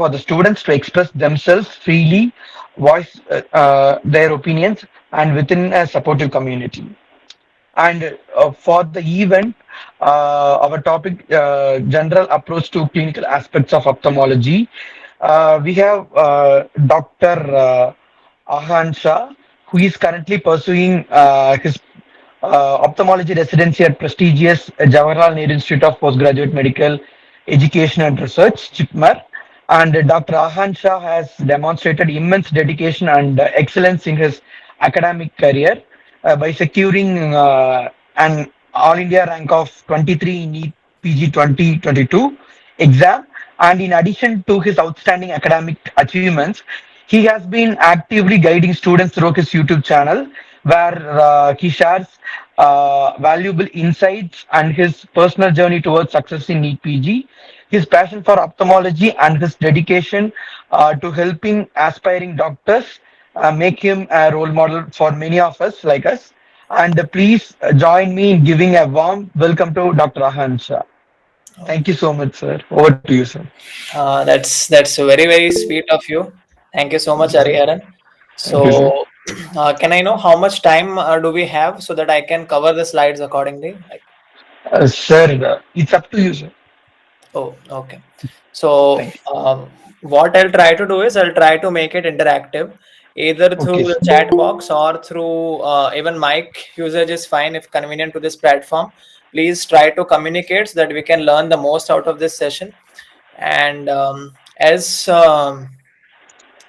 for the students to express themselves freely, voice their opinions, and within a supportive community. And for the event, our topic, general approach to clinical aspects of ophthalmology. We have Dr. Aahan Shah, who is currently pursuing his ophthalmology residency at prestigious Jawaharlal Nehru Institute of Postgraduate Medical Education and Research, JIPMER. And Dr. Aahan Shah has demonstrated immense dedication and excellence in his academic career by securing an All India rank of 23 in NEET PG 2022 exam. And in addition to his outstanding academic achievements, he has been actively guiding students through his YouTube channel, where he shares valuable insights and his personal journey towards success in NEET PG, his passion for ophthalmology, and his dedication to helping aspiring doctors make him a role model for many of us like us. And please join me in giving a warm welcome to Dr. Aahan Shah. Thank you so much, sir. Over to you, sir. That's very sweet of you. Thank you so much, Ariharan. Thank you, sir. So, can I know how much time do we have so that I can cover the slides accordingly? Like, Sir, it's up to you, sir. oh, okay. So, Thank you. what I'll try to do is I'll try to make it interactive, either through Okay, the sir. chat box or through even mic usage is fine if convenient to this platform. Please try to communicate so that we can learn the most out of this session. And as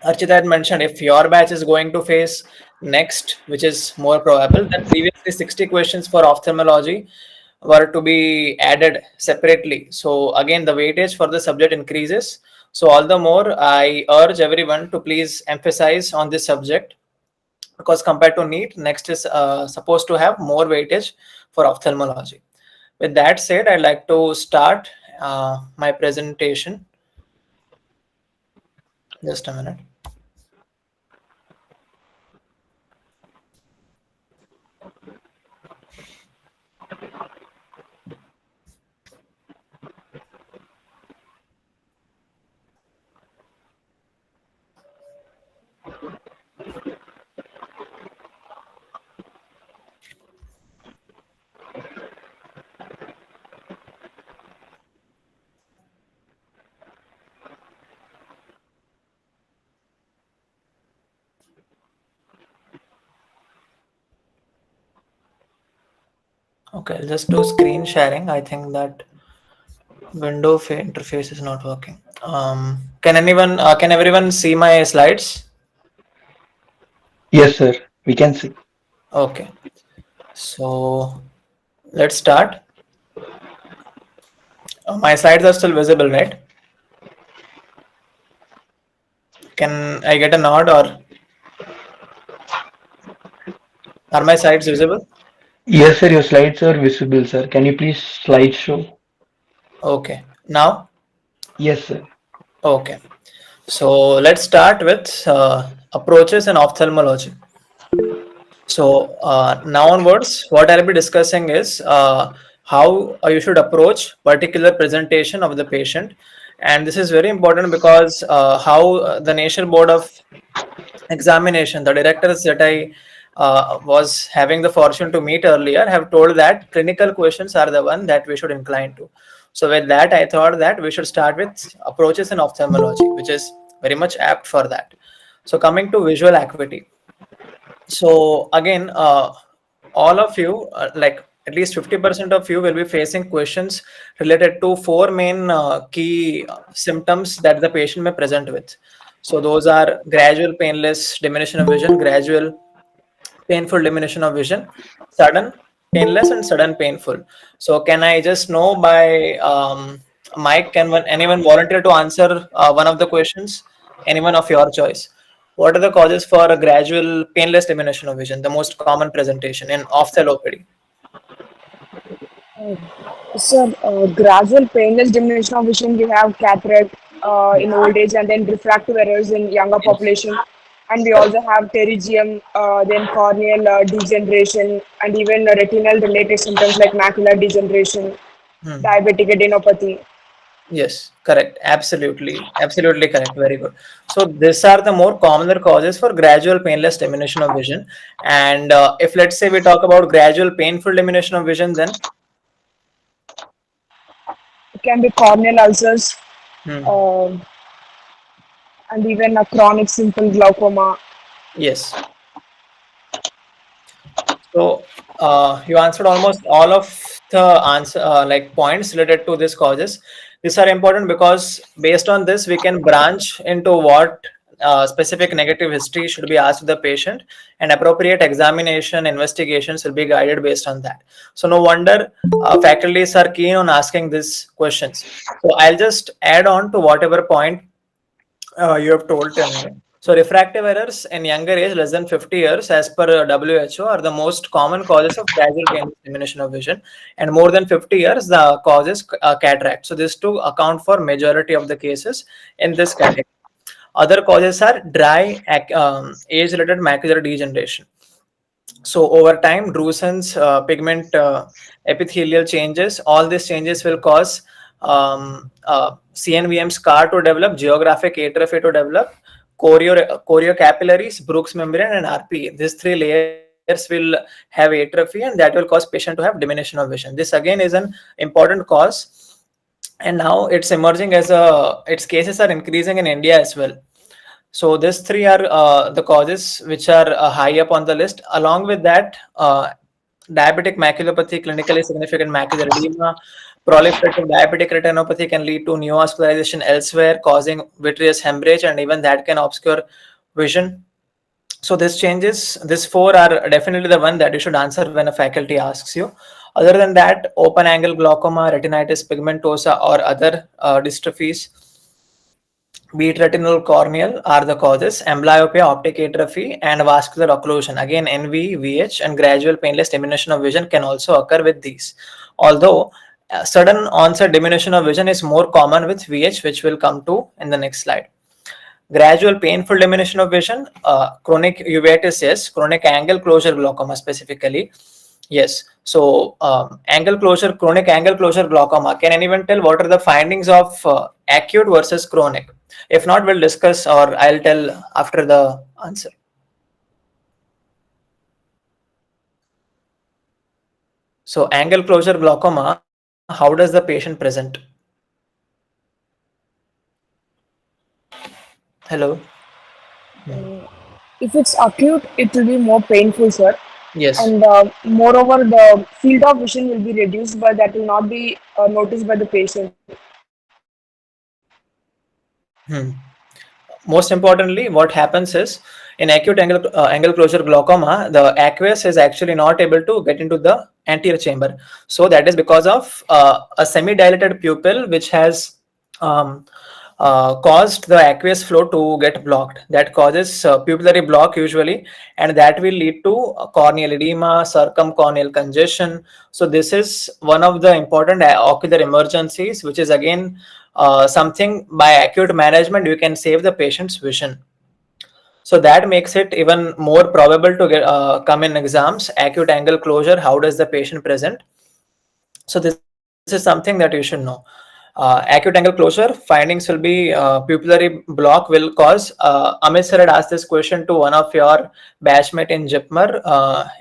Archita had mentioned, if your batch is going to face next, which is more probable, then previously 60 questions for ophthalmology were to be added separately. So again, the weightage for the subject increases. So all the more, I urge everyone to please emphasize on this subject, because compared to NEET, next is supposed to have more weightage for ophthalmology. With that said, I'd like to start my presentation. Just a minute. Okay, I'll just do screen sharing. I think that window interface is not working. Can everyone see my slides? Yes, sir. We can see. Okay, so let's start. My slides are still visible, right? Can I get a nod, or are my slides visible? Yes, sir. Your slides are visible, sir. Can you please slide show? Okay, now, Yes, sir. okay. So let's start with approaches in ophthalmology. So now onwards, what I'll be discussing is how you should approach particular presentation of the patient, and this is very important because how the National Board of Examination, the directors that I was having the fortune to meet earlier, have told that clinical questions are the one that we should incline to. So with that, I thought that we should start with approaches in ophthalmology, which is very much apt for that. So coming to visual acuity. So again, all of you, like at least 50% of you will be facing questions related to four main key symptoms that the patient may present with. So those are gradual painless diminution of vision, gradual painful diminution of vision, sudden painless, and sudden painful. So can I just know by Mike, anyone volunteer to answer one of the questions? Anyone of your choice. What are the causes for a gradual painless diminution of vision, the most common presentation in ophthalmology? Uh, Gradual painless diminution of vision, we have cataract in old age, and then refractive errors in younger population. And we also have pterygium, then corneal degeneration, and even retinal related symptoms like macular degeneration, Hmm. diabetic retinopathy. Yes, correct. Absolutely. Absolutely correct. Very good. So these are the more commoner causes for gradual painless diminution of vision. And if let's say we talk about gradual painful diminution of vision, then It can be corneal ulcers, hmm, uh, and even a chronic simple glaucoma. yes. So you answered almost all of the answer like points related to these causes. These are important because based on this we can branch into what specific negative history should be asked to the patient, and appropriate examination investigations will be guided based on that. So no wonder faculties are keen on asking these questions. So I'll just add on to whatever point you have told till now. So refractive errors in younger age, less than 50 years, as per WHO, are the most common causes of gradual pain diminution of vision, and more than 50 years, the causes cataract. So these two account for majority of the cases in this category. Other causes are dry age-related macular degeneration. So over time, drusen's pigment epithelial changes, all these changes will cause CNVM scar to develop, geographic atrophy to develop, choriocapillaries, Brooks membrane, and RPE. These three layers will have atrophy, and that will cause patient to have diminution of vision. This again is an important cause, and now it's emerging as its cases are increasing in India as well. So these three are the causes which are high up on the list. Along with that, diabetic maculopathy, clinically significant macular edema, proliferative diabetic retinopathy can lead to neovascularization elsewhere, causing vitreous hemorrhage, and even that can obscure vision. So these four are definitely the one that you should answer when a faculty asks you. Other than that, open angle glaucoma, retinitis pigmentosa, or other dystrophies, be it retinal corneal, are the causes. Amblyopia, optic atrophy, and vascular occlusion. Again, NV, VH, and gradual painless diminution of vision can also occur with these. Although sudden onset diminution of vision is more common with VH, which we'll come to in the next slide. Gradual painful diminution of vision, chronic uveitis, yes, chronic angle closure glaucoma specifically. Yes. So, chronic angle closure glaucoma. Can anyone tell what are the findings of acute versus chronic? If not, we'll discuss, or I'll tell after the answer. So, angle closure glaucoma, how does the patient present? Hello. If it's acute, it will be more painful, sir. Yes. And moreover, the field of vision will be reduced, but that will not be noticed by the patient. Hmm. Most importantly, what happens is in acute angle closure glaucoma, the aqueous is actually not able to get into the anterior chamber. So that is because of a semi-dilated pupil which has um, caused the aqueous flow to get blocked. That causes pupillary block usually, and that will lead to corneal edema, circumcorneal congestion. So this is one of the important ocular emergencies, which is again something by acute management you can save the patient's vision. So that makes it even more probable to get come in exams. Acute angle closure, how does the patient present? So this is something that you should know. Acute angle closure findings will be pupillary block will cause. Amit sir had asked this question to one of your batchmate in JIPMER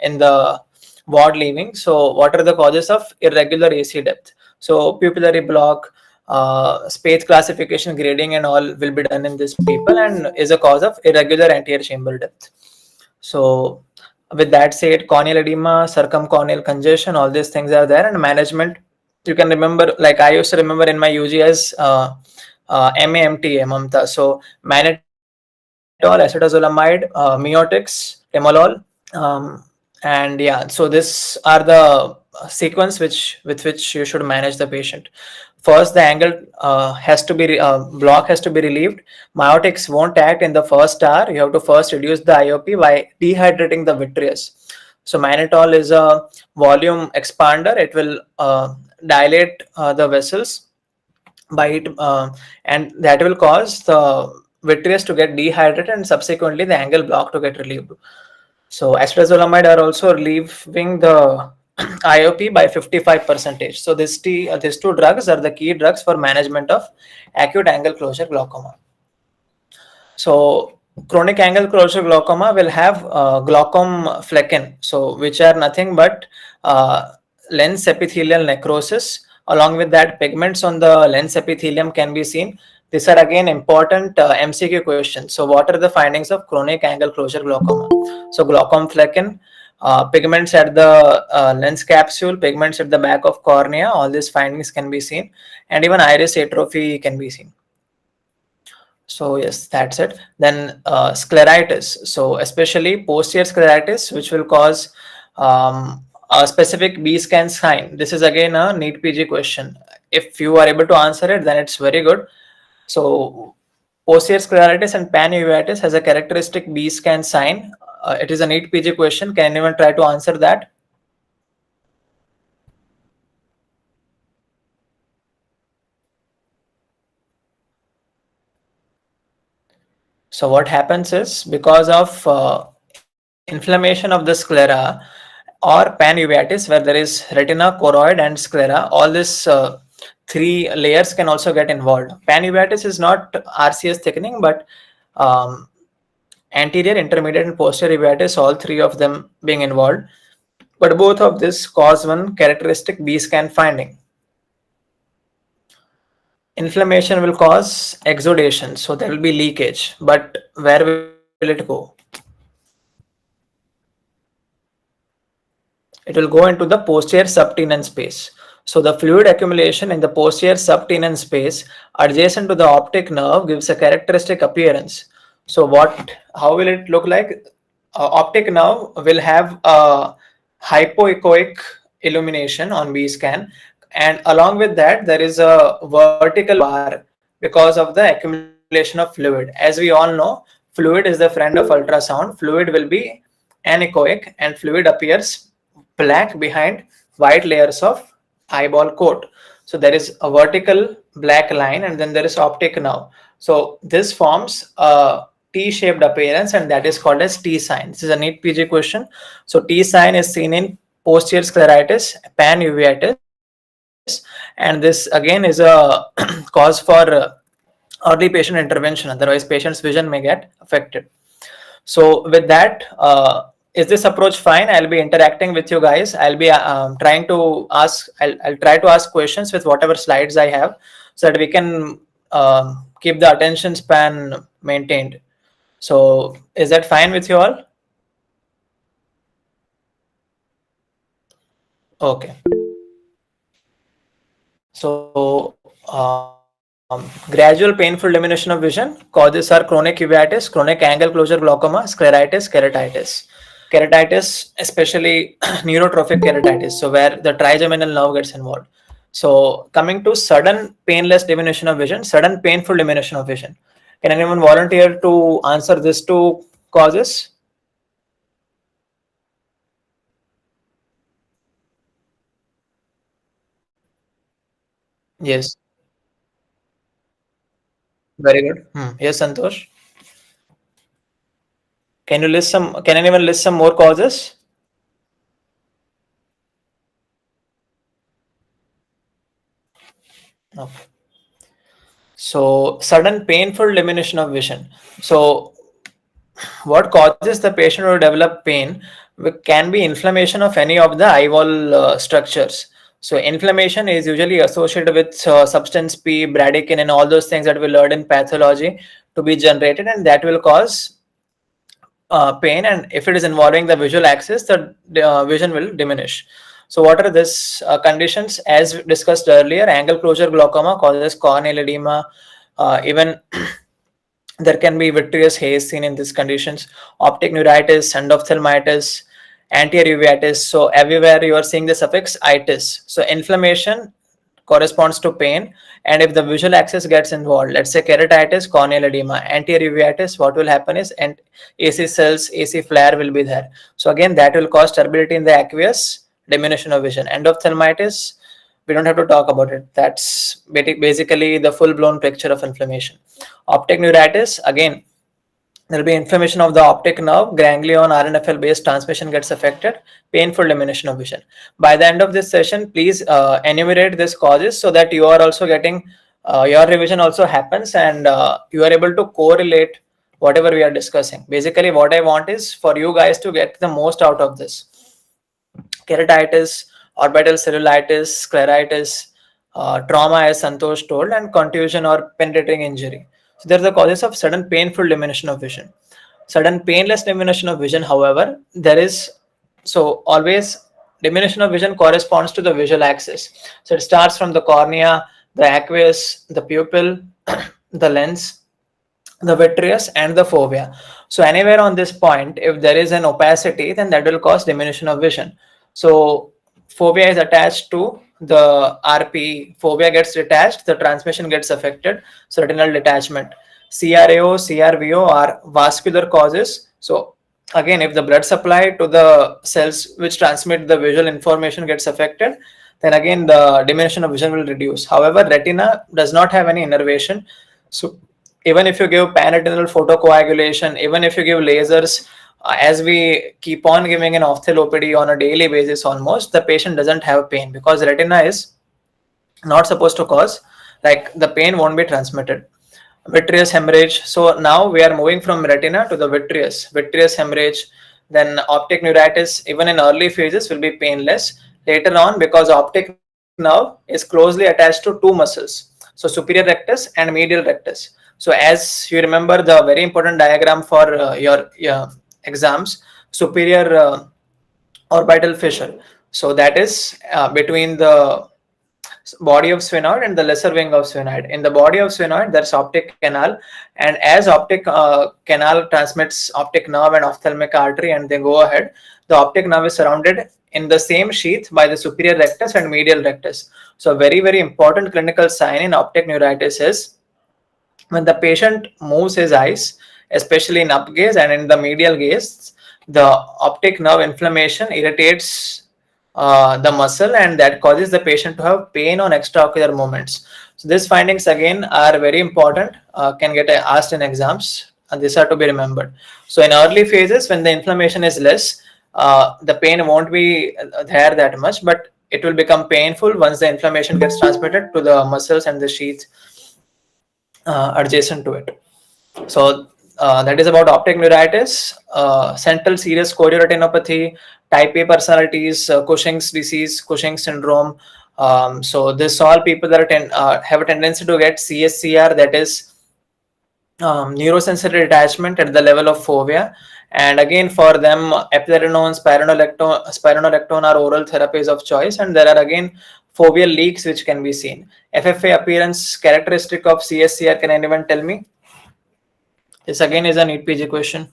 in the ward leaving. So what are the causes of irregular AC depth? So pupillary block, space classification, grading, and all will be done in these people, and is a cause of irregular anterior chamber depth. So with that said, corneal edema, circumcorneal congestion, all these things are there, and management. You can remember, like I used to remember in my UG as MAMTA, Mamta. So mannitol, acetazolamide, miotics, temolol. And yeah, so this are the sequence with which you should manage the patient. First, the angle has to be block has to be relieved. Myotics won't act in the first hour. You have to first reduce the IOP by dehydrating the vitreous. So mannitol is a volume expander. It will dilate the vessels by it, and that will cause the vitreous to get dehydrated, and subsequently the angle block to get relieved. So acetazolamide are also relieving the IOP by 55%. So these two drugs are the key drugs for management of acute angle closure glaucoma. So chronic angle closure glaucoma will have glaucom flecken, so which are nothing but lens epithelial necrosis. Along with that, pigments on the lens epithelium can be seen. These are again important MCQ questions. So what are the findings of chronic angle closure glaucoma? So glaucom flecken, pigments at the lens capsule, pigments at the back of cornea, all these findings can be seen, and even iris atrophy can be seen. So yes, that's it. Then scleritis. So especially posterior scleritis, which will cause a specific B scan sign. This is again a NEET PG question. If you are able to answer it, then it's very good. So posterior scleritis and panuveitis has a characteristic B scan sign. It is a NEET PG question. Can anyone try to answer that? So what happens is, because of inflammation of the sclera or panuveitis, where there is retina, choroid, and sclera, all these three layers can also get involved. Panuveitis is not RCS thickening, but um, anterior, intermediate, and posterior uveitis, all three of them being involved. But both of this cause one characteristic B scan finding. Inflammation will cause exudation, so there will be leakage. But where will it go? It will go into the posterior subtenon space. So the fluid accumulation in the posterior subtenon space adjacent to the optic nerve gives a characteristic appearance. So how will it look like? Optic nerve will have a hypoechoic illumination on B scan, and along with that there is a vertical bar because of the accumulation of fluid. As we all know, fluid is the friend of ultrasound. Fluid will be anechoic, and fluid appears black behind white layers of eyeball coat. So there is a vertical black line, and then there is optic nerve. So this forms a T-shaped appearance, and that is called as T sign. This is a NEET PG question. So T sign is seen in posterior scleritis, panuveitis, and this again is a cause for early patient intervention. Otherwise, patient's vision may get affected. So with that, is this approach fine? I'll be interacting with you guys. I'll be trying to ask. I'll try to ask questions with whatever slides I have, so that we can keep the attention span maintained. So is that fine with you all? Okay. So gradual painful diminution of vision causes are chronic uveitis, chronic angle closure glaucoma, scleritis, keratitis. Keratitis, especially neurotrophic keratitis, so where the trigeminal nerve gets involved. So coming to sudden painless diminution of vision, sudden painful diminution of vision. Can anyone volunteer to answer these two causes? Yes, very good. Yes, Santosh. Can you list some? Can anyone list some more causes? Okay. So sudden painful diminution of vision. So what causes the patient to develop pain can be inflammation of any of the eye wall structures. So inflammation is usually associated with substance P, bradykinin, and all those things that we learned in pathology to be generated, and that will cause pain. And if it is involving the visual axis, the vision will diminish. So what are these conditions? As discussed earlier, angle closure glaucoma causes corneal edema, even there can be vitreous haze seen in these conditions, optic neuritis, endophthalmitis, anterior uveitis. So everywhere you are seeing the suffix itis. So inflammation corresponds to pain, and if the visual axis gets involved, let's say keratitis, corneal edema, anterior uveitis, what will happen is and AC cells, AC flare will be there. So again, that will cause turbidity in the aqueous, diminution of vision. Endophthalmitis, we don't have to talk about it. That's basically the full-blown picture of inflammation. Optic neuritis, again, There will be inflammation of the optic nerve, ganglion, RNFL based transmission gets affected, painful diminution of vision. By the end of this session, please enumerate these causes so that you are also getting your revision also happens, and you are able to correlate whatever we are discussing. Basically, what I want is for you guys to get the most out of this. Keratitis, orbital cellulitis, scleritis, trauma as Santosh told, and contusion or penetrating injury. So they're the causes of sudden painful diminution of vision. Sudden painless diminution of vision, however, there is, so always diminution of vision corresponds to the visual axis. So it starts from the cornea, the aqueous, the pupil, the lens, the vitreous, and the fovea. So anywhere on this point, if there is an opacity, then that will cause diminution of vision. So fovea is attached to the RPE. Fovea gets detached, the transmission gets affected. So retinal detachment. CRAO, CRVO are vascular causes. So again, if the blood supply to the cells which transmit the visual information gets affected, then again the diminution of vision will reduce. However, retina does not have any innervation. So even if you give panretinal photocoagulation, even if you give lasers, as we keep on giving an ophthalmopedy on a daily basis almost, the patient doesn't have pain because retina is not supposed to cause, like the pain won't be transmitted. Vitreous hemorrhage. So now we are moving from retina to the vitreous hemorrhage. Then optic neuritis, even in early phases, will be painless. Later on, because optic nerve is closely attached to two muscles, so superior rectus and medial rectus. So as you remember the very important diagram for your exams, superior orbital fissure. So that is between the body of sphenoid and the lesser wing of sphenoid. In the body of sphenoid, there's optic canal, and as optic canal transmits optic nerve and ophthalmic artery, and they go ahead, the optic nerve is surrounded in the same sheath by the superior rectus and medial rectus. So, very important clinical sign in optic neuritis is when the patient moves his eyes, especially in up gaze and in the medial gaze, the optic nerve inflammation irritates the muscle, and that causes the patient to have pain on extraocular movements. So these findings again are very important, can get asked in exams, and these are to be remembered. So in early phases, when the inflammation is less, the pain won't be there that much, but it will become painful once the inflammation gets transmitted to the muscles and the sheath adjacent to it. So that is about optic neuritis. Central serous chorioretinopathy, type A personalities, Cushing's disease, Cushing's syndrome. So this all people that have a tendency to get CSCR, that is neurosensory detachment at the level of fovea. And again, for them, eplerenone, spironolactone are oral therapies of choice. And there are again foveal leaks which can be seen. FFA appearance characteristic of CSCR, can anyone tell me? This again is a NEET PG question.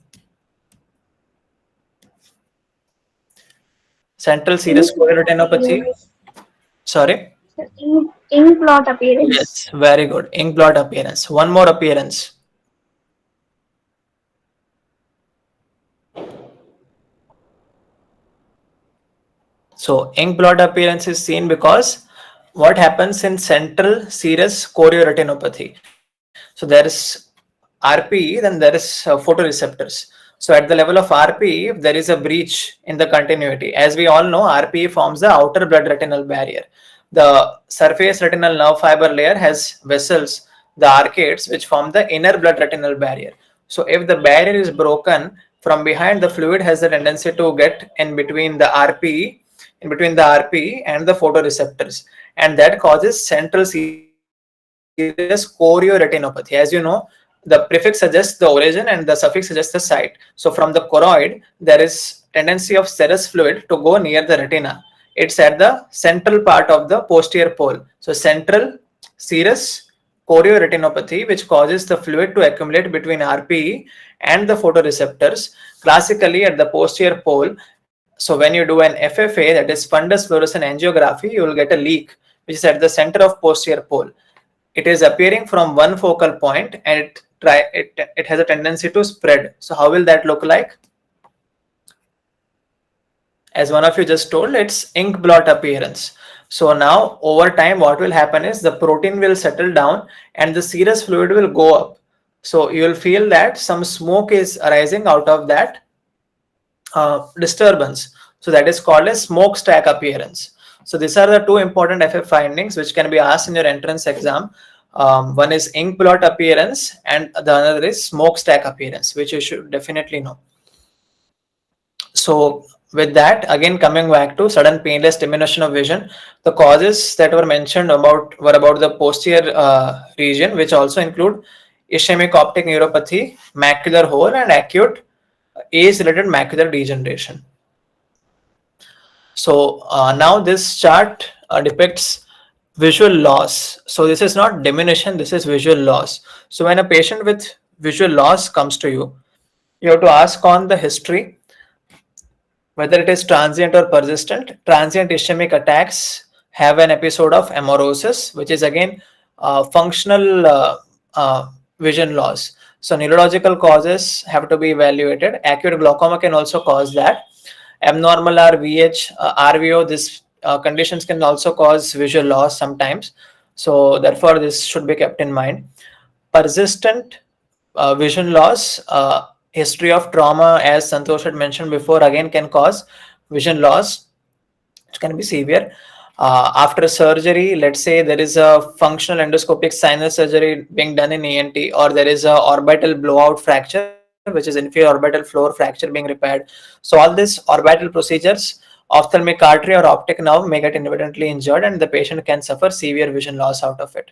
Central serous chorioretinopathy. Sorry? Ink blot appearance. Yes, very good. Ink blot appearance. One more appearance. So ink blot appearance is seen because what happens in central serous chorioretinopathy. So there is RPE, then there is photoreceptors. So at the level of RPE, if there is a breach in the continuity, as we all know, RPE forms the outer blood retinal barrier. The surface retinal nerve fiber layer has vessels, the arcades, which form the inner blood retinal barrier. So if the barrier is broken, from behind, the fluid has the tendency to get in between the RPE, and the photoreceptors, and that causes central serous chorioretinopathy. As you know, the prefix suggests the origin and the suffix suggests the site. So from the choroid, there is tendency of serous fluid to go near the retina. It's at the central part of the posterior pole. So central serous chorioretinopathy, which causes the fluid to accumulate between RPE and the photoreceptors, classically at the posterior pole. So when you do an FFA, that is fundus fluorescent angiography, you will get a leak which is at the center of posterior pole. It is appearing from one focal point, and it has a tendency to spread. So how will that look like? As one of you just told, it's ink blot appearance. So now over time, what will happen is the protein will settle down and the serous fluid will go up. So you will feel that some smoke is arising out of that disturbance. So that is called a smokestack appearance. So these are the two important FF findings which can be asked in your entrance exam. One is ink blot appearance and the other is smokestack appearance, which you should definitely know. So with that, again coming back to sudden painless diminution of vision, the causes that were mentioned were about the posterior region, which also include ischemic optic neuropathy, macular hole, and acute age-related macular degeneration. So now this chart depicts visual loss. So this is not diminution, this is visual loss. So when a patient with visual loss comes to you, you have to ask on the history, whether it is transient or persistent. Transient ischemic attacks have an episode of amaurosis, which is again functional vision loss. So neurological causes have to be evaluated. Acute glaucoma can also cause that. Abnormal RVH, RVO, this conditions can also cause visual loss sometimes. So therefore, this should be kept in mind. Persistent vision loss, history of trauma, as Santosh had mentioned before, again can cause vision loss, which can be severe. After surgery, let's say there is a functional endoscopic sinus surgery being done in ENT, or there is a orbital blowout fracture, which is inferior orbital floor fracture being repaired. So all these orbital procedures, ophthalmic artery or optic nerve may get inadvertently injured, and the patient can suffer severe vision loss out of it.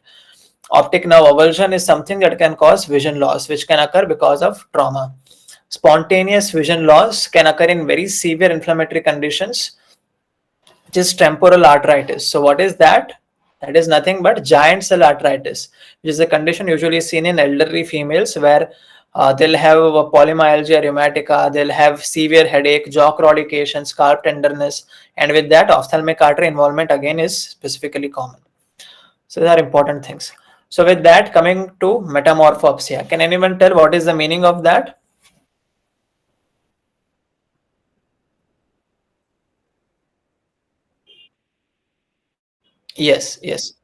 Optic nerve avulsion is something that can cause vision loss, which can occur because of trauma. Spontaneous vision loss can occur in very severe inflammatory conditions, which is temporal arteritis. So what is that? That is nothing but giant cell arteritis, which is a condition usually seen in elderly females where they'll have polymyalgia rheumatica, they'll have severe headache, jaw claudication, scalp tenderness, and with that ophthalmic artery involvement again is specifically common. So these are important things. So with that, coming to metamorphopsia, can anyone tell what is the meaning of that? Yes, yes.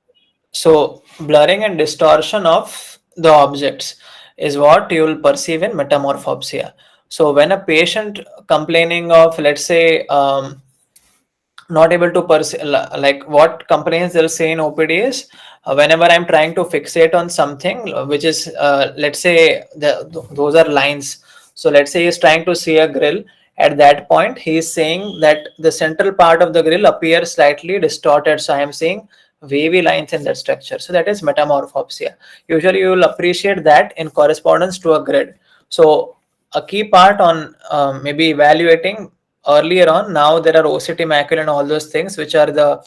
So blurring and distortion of the objects is what you will perceive in metamorphopsia. So when a patient complaining of, let's say, not able to perceive, like what complaints they'll say in OPD is, whenever I'm trying to fixate on something, which is, let's say, those are lines. So let's say he's trying to see a grill. At that point, he is saying that the central part of the grill appears slightly distorted. So I am seeing wavy lines in that structure. So that is metamorphopsia. Usually you will appreciate that in correspondence to a grid. So a key part on maybe evaluating earlier on, now there are OCT macula and all those things, which are the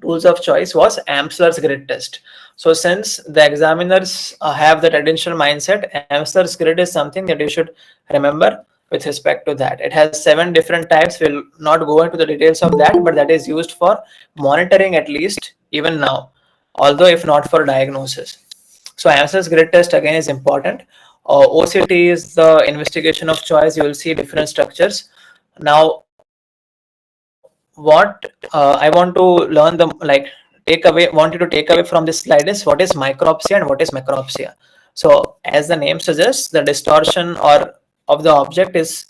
tools of choice, was Amsler's grid test. So since the examiners have that additional mindset, Amsler's grid is something that you should remember with respect to that. It has 7 different types. We'll not go into the details of that, but that is used for monitoring at least even now, although if not for diagnosis. So Amsler's grid test again is important. OCT is the investigation of choice. You will see different structures. Now, what I want to learn want you to take away from this slide is what is micropsia and what is macropsia. So, as the name suggests, the distortion or of the object is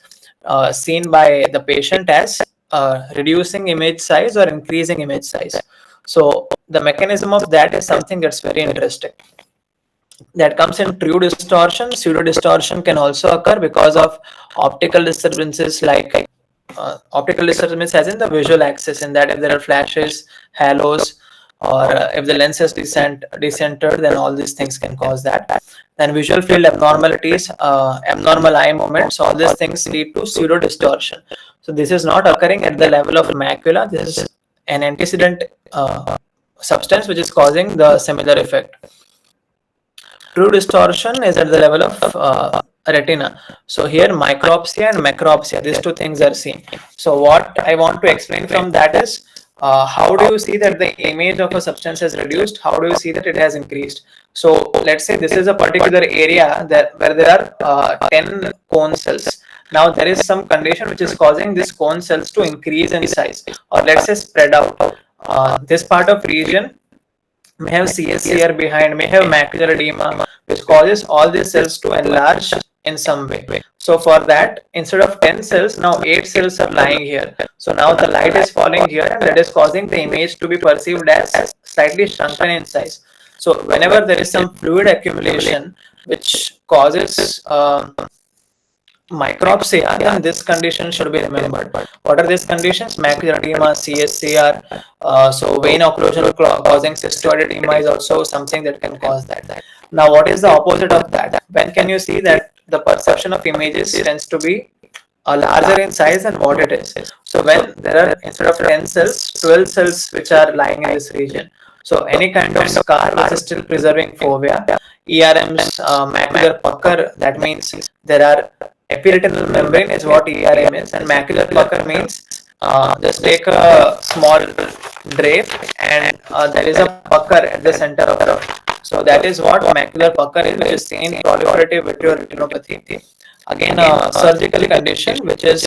seen by the patient as reducing image size or increasing image size. So, the mechanism of that is something that's very interesting. That comes in true distortion. Pseudo distortion can also occur because of optical disturbances, like optical disturbance as in the visual axis, in that if there are flashes, halos, or if the lens is decentered, then all these things can cause that. Then visual field abnormalities, abnormal eye movements, all these things lead to pseudo distortion. So this is not occurring at the level of macula. This is an antecedent substance which is causing the similar effect. True distortion is at the level of retina. So here micropsia and macropsia, these two things are seen. So what I want to explain from that is, how do you see that the image of a substance is reduced? How do you see that it has increased? So let's say this is a particular area where there are 10 cone cells. Now there is some condition which is causing these cone cells to increase in size, or let's say spread out. This part of region may have CSCR behind, may have macular edema, which causes all these cells to enlarge in some way. So for that, instead of 10 cells, now 8 cells are lying here. So now the light is falling here, and that is causing the image to be perceived as slightly shrunken in size. So whenever there is some fluid accumulation which causes micropsia, then this condition should be remembered. What are these conditions? Macular edema, CSCR, so vein occlusion causing cystoid edema is also something that can cause that. Now, what is the opposite of that? When can you see that the perception of images tends to be larger in size than what it is? So when there are, instead of 10 cells, 12 cells which are lying in this region. So any kind of scar which is still preserving fovea, ERMs, macular pucker, that means there are epiretinal membrane is what ERM is, and macular pucker means just take a small drape and there is a pucker at the center of it. So that is what macular pucker is, which is seen in proliferative vitreoretinopathy. Again, a surgical condition which is,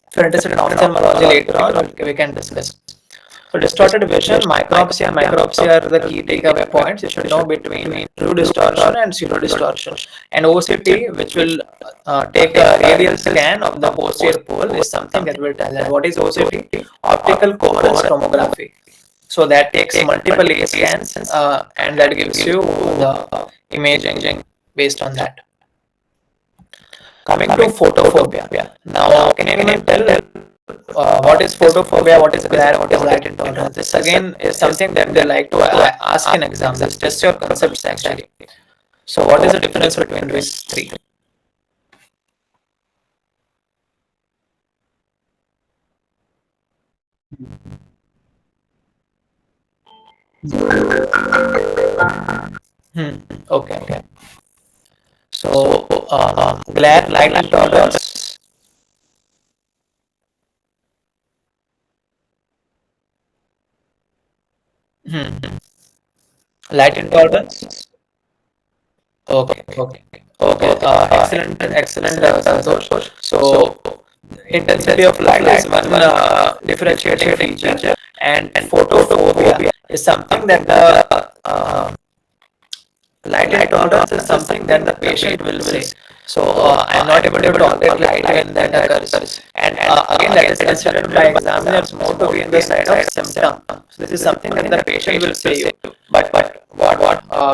if you're interested in ophthalmology later on, we can discuss. So distorted vision, micropsia are the key takeaway points. You should know between true distortion and pseudo distortion. And OCT, which will take a radial scan of the posterior pole, is something that will tell that what is OCT? Optical coherence tomography. So that takes multiple A scans and that gives you the imaging based on that. Coming to photophobia. Now, can anyone tell what is photophobia, what is glare, what is light intolerance? This again is something that they like to ask in exams. This test your concepts actually. So what is the difference between these three? Okay. So glare, light intolerance. Light intolerance. Okay. Excellent, Santosh. So intensity of light is one differentiating feature, and photophobia is something that the light intolerance is something that the patient will say. So I am not able to tolerate light when that occurs. And again, that is considered by examiners more to be in the side of symptom. So this is something that the patient will say you. But what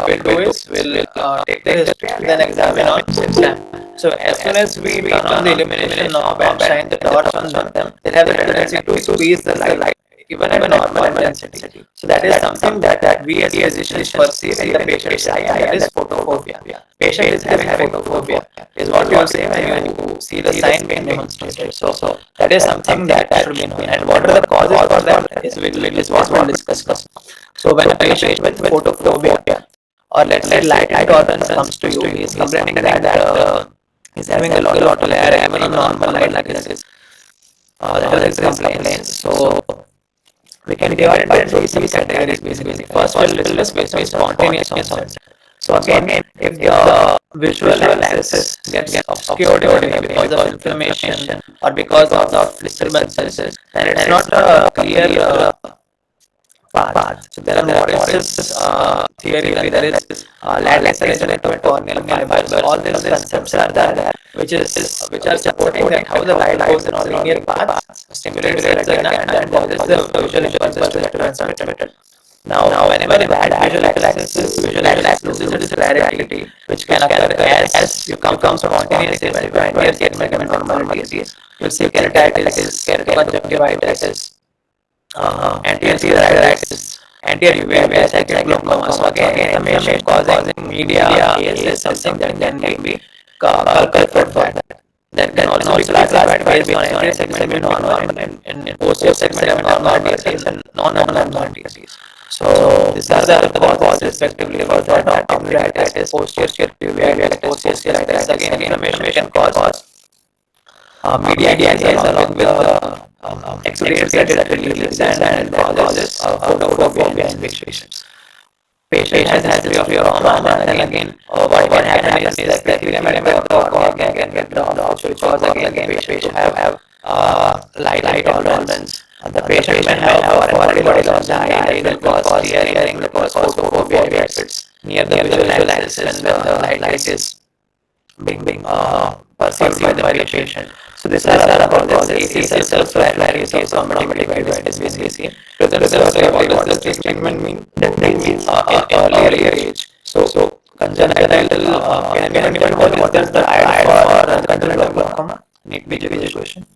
we'll do is we'll take the history and then examine on symptom. So as soon as we turn on the illumination knob and shine the torch on them, they have the tendency to squeeze the light even at a normal intensity. So that is something that we as physicians perceive in the patient's eye, and that is photophobia. Patient is having photophobia is what you say when you see the sign being demonstrated. So that is something that should be known. And what are the causes for that is what we'll discuss. So when a patient with photophobia or let's say light intolerance comes to you, he is complaining that he's having a lot of glare even on normal light like this. That is his complaints. So we can divide it into some categories basically. First, we'll discuss based on spontaneous onset. So again, if the visual axis gets obscured because of inflammation or because of the disturbances, then it's not a clear path. So there are Morris's theory, and there is lateral of corneal fibers. All these concepts are there, which are supporting that how the light goes in a linear path, stimulates the retina, and causes the visual impulses to get transmitted. Now, whenever that visual axis loses its clarity, which can occur as you come from spontaneous event to anterior abnormalities, you'll see keratitis, conjunctivitis, anterior iritis, anterior uveitis, cyclic glaucoma. So again, inflammation causing media, AS, something that can be culprit for that. That can also be classified based on anterior segment abnormal and posterior segment abnormalities and non-abnormalities. So these are the causes respectively for that. Uveitis, posterior uveitis, posterior iritis. Again, inflammation can cause media along with exudates that release and causes photophobia in patients. Patient has history of trauma, and again, what can happen is that the medical cornea can get blocked, which cause again patient to have light intolerance. The patient may have foreign body loss in the eye that will cause tearing, that will cause photophobia if it's near the visual axis when the light is being perceived by the patient. So these are about the cases self-rare case of conjunctivitis is basically seen. Preservatively, what does this treatment mean? That means in earlier age. So congenital, can anyone know what is the triad for congenital glaucoma? Need be the question.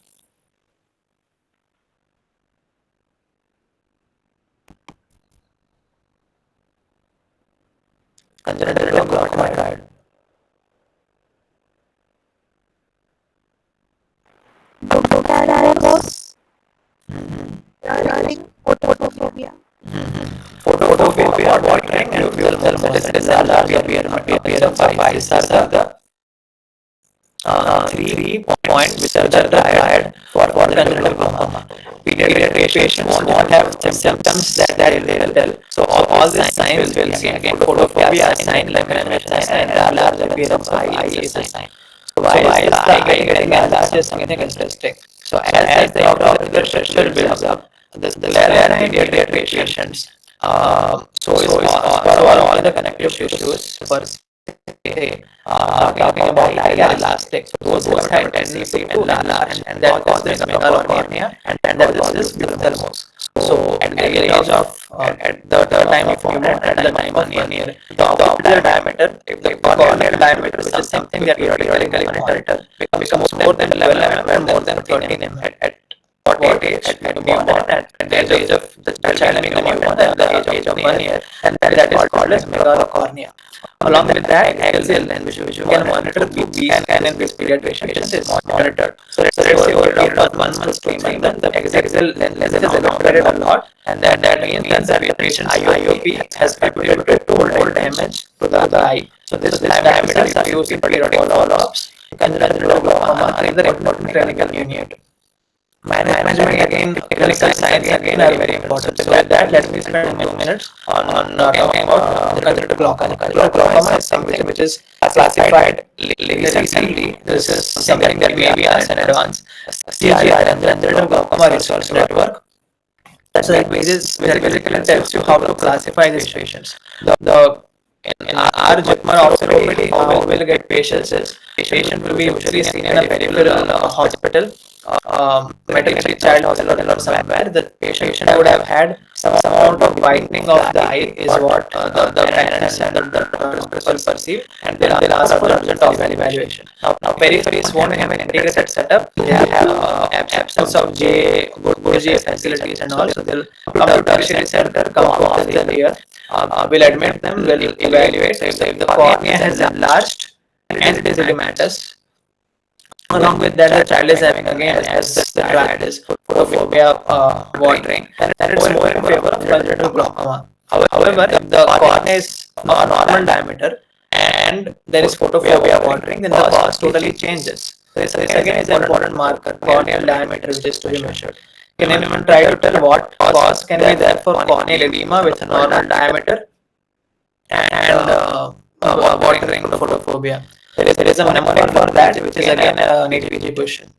Congenital glaucoma triad. Diagnosis, learning, photophobia. Photophobia, watering, and ophthalmology. These are large appearance of eyes. These are the 3 points which are the triad for congenital glaucoma. Pediatric patients won't have symptoms that they will tell. So all these signs will be again photophobia sign, like sign, and large appearance of eye is a sign. So why is the eye getting enlarged is something interesting. So as the intraocular pressure builds up, the glare in pediatric patients so is for all the connective tissues per se. Talking about eye elastic, so those have tendency to enlarge, and that causes megalocornea, and that is ophthalmos. So at the age of at the time of newborn, at the time of 1 year, the optical diameter, if the corneal diameter, which is something that we periodically monitor, becomes more than 11 mm and more than 13 mm at what age? At newborn, at the age of the child being a newborn, at the age of 1 year, and that is called as megalocornea. Along with that, axial lens, which you can monitor B scan in this pediatric patients is monitored. So let's say over a period of 1 month to 3 months, the axial lens is evaporated a lot, and that means that the patient's IOP has contributed to total damage to the eye. So this diameter is used in periodic follow-ups. Congenital glaucoma is an important clinical unit. Management again, clinical signs again are very important. So with that, let me spend 2 minutes on talking about the congenital glaucoma. Congenital glaucoma is something which is classified recently. This is something that we asked in advance. CGR, Congenital Glaucoma Research Network. So that basically tells you how to classify these patients. In our JIPMER ophthalmology, how we'll get patients is patient will be usually seen in a peripheral hospital, medical child hospital or somewhere. The patient would have had some amount of whitening of the eye is what the parents and the doctors will perceive, and they'll ask for urgent ophthalmic evaluation. Now peripheries won't have an integrated setup. They have absence of good GA facilities and all, so they'll come to tertiary center, come to ophthalmic here. We'll admit them, we'll evaluate if the cornea has enlarged and it is edematous. Along with that, the child is having again, as the triad is photophobia, watering, and it's more in favor of congenital glaucoma. However, if the cornea is normal diameter and there is photophobia, watering, then the cause totally changes. This again is an important marker, corneal diameter, which is to be measured. Can anyone try to tell what cause can be there for corneal edema with a normal diameter and watering photophobia? There is a mnemonic for that, which is again a nitty-gritty question.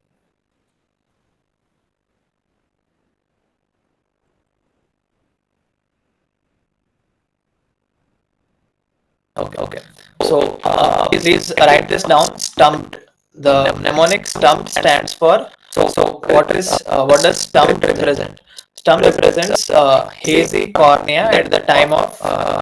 Okay. So please write this down. Stumped. The mnemonic stumped stands for. So what does stumped represent? Stumped represents hazy cornea at the time of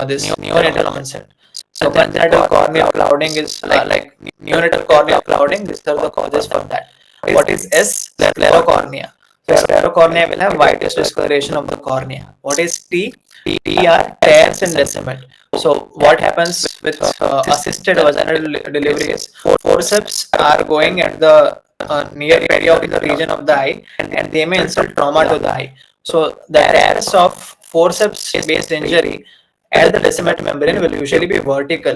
this neonatal onset. So congenital corneal clouding is like neonatal corneal clouding. These are the causes for that. What is S? Sclerocornea. So sclerocornea will have whitish discoloration of the cornea. What is T? T are tears in deciment. So what happens with assisted vaginal delivery is forceps are going at the near periocular region of the eye, and they may insult trauma to the eye. So the tears of forceps based injury at the deciment membrane will usually be vertical.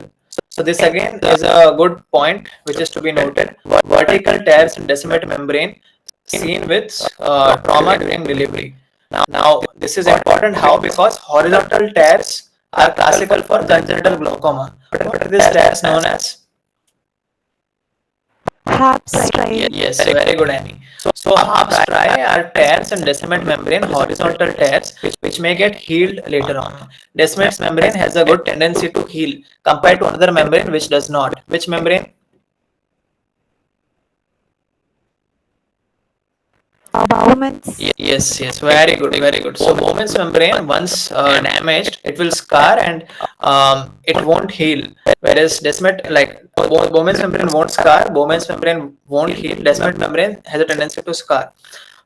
So this again is a good point which is to be noted. Vertical tears in deciment membrane seen with trauma during delivery. Now this is important. How? Because horizontal tears are classical for congenital glaucoma. What are these tears known as? Yes, very good, Amy. So half striae are tears in descendant membrane, horizontal tears, which may get healed later on. Descement's membrane has a good tendency to heal compared to another membrane which does not. Which membrane? Yes, very good, very good. So Bowman's membrane, once damaged, it will scar and it won't heal. Whereas Descemet, like Bowman's membrane won't scar, Bowman's membrane won't heal. Descemet membrane has a tendency to scar.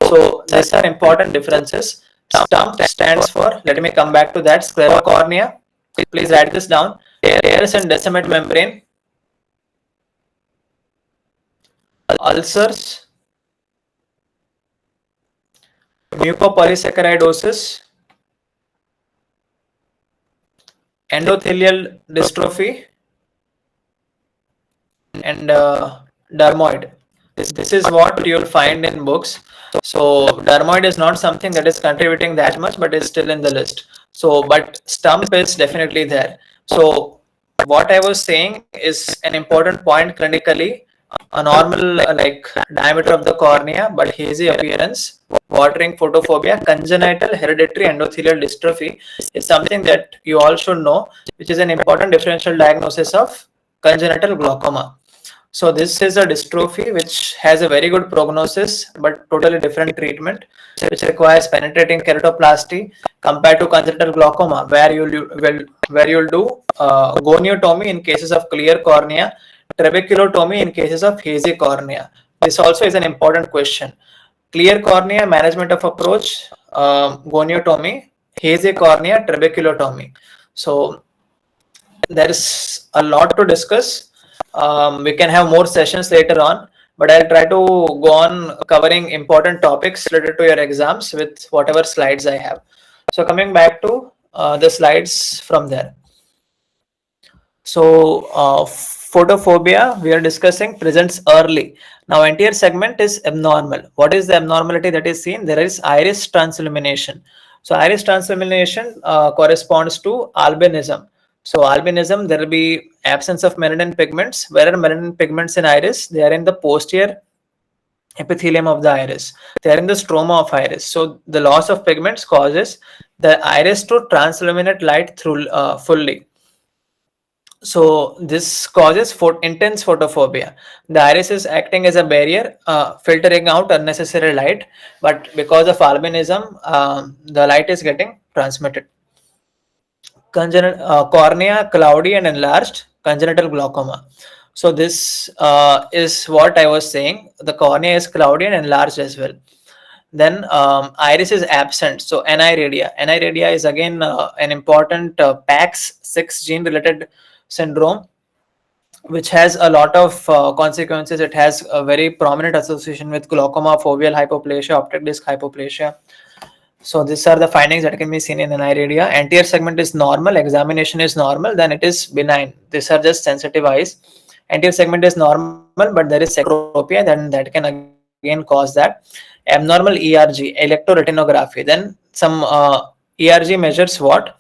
So these are important differences. STUMP stands for, let me come back to that, sclerocornea. Please write this down. Tears and Descemet membrane, ulcers, mucopolysaccharidosis, endothelial dystrophy, and dermoid. This is what you'll find in books. So dermoid is not something that is contributing that much, but is still in the list. So, but stump is definitely there. So what I was saying is an important point clinically. A normal like diameter of the cornea, but hazy appearance, watering photophobia, congenital hereditary endothelial dystrophy is something that you all should know, which is an important differential diagnosis of congenital glaucoma. So this is a dystrophy which has a very good prognosis, but totally different treatment, which requires penetrating keratoplasty compared to congenital glaucoma, where you'll do goniotomy in cases of clear cornea, trabeculotomy in cases of hazy cornea. This also is an important question. Clear cornea management of approach, goniotomy, hazy cornea, trabeculotomy. So there is a lot to discuss. We can have more sessions later on, but I'll try to go on covering important topics related to your exams with whatever slides I have. So coming back to the slides from there. So photophobia we are discussing presents early. Now anterior segment is abnormal. What is the abnormality that is seen? There is iris transillumination. So iris transillumination corresponds to albinism. So albinism, there will be absence of melanin pigments. Where are melanin pigments in iris? They are in the posterior epithelium of the iris. They are in the stroma of iris. So the loss of pigments causes the iris to transilluminate light through fully. So this causes intense photophobia. The iris is acting as a barrier, filtering out unnecessary light, but because of albinism, the light is getting transmitted. Cornea cloudy and enlarged, congenital glaucoma. So this is what I was saying. The cornea is cloudy and enlarged as well. Then iris is absent. So aniradia is again an important PAX6 gene related syndrome, which has a lot of consequences. It has a very prominent association with glaucoma, foveal hypoplasia, optic disc hypoplasia. So these are the findings that can be seen in an area. Anterior segment is normal, examination is normal, then it is benign. These are just sensitive eyes. Anterior segment is normal, but there is sectropia, then that can again cause that. Abnormal ERG, electroretinography. Then some ERG measures what?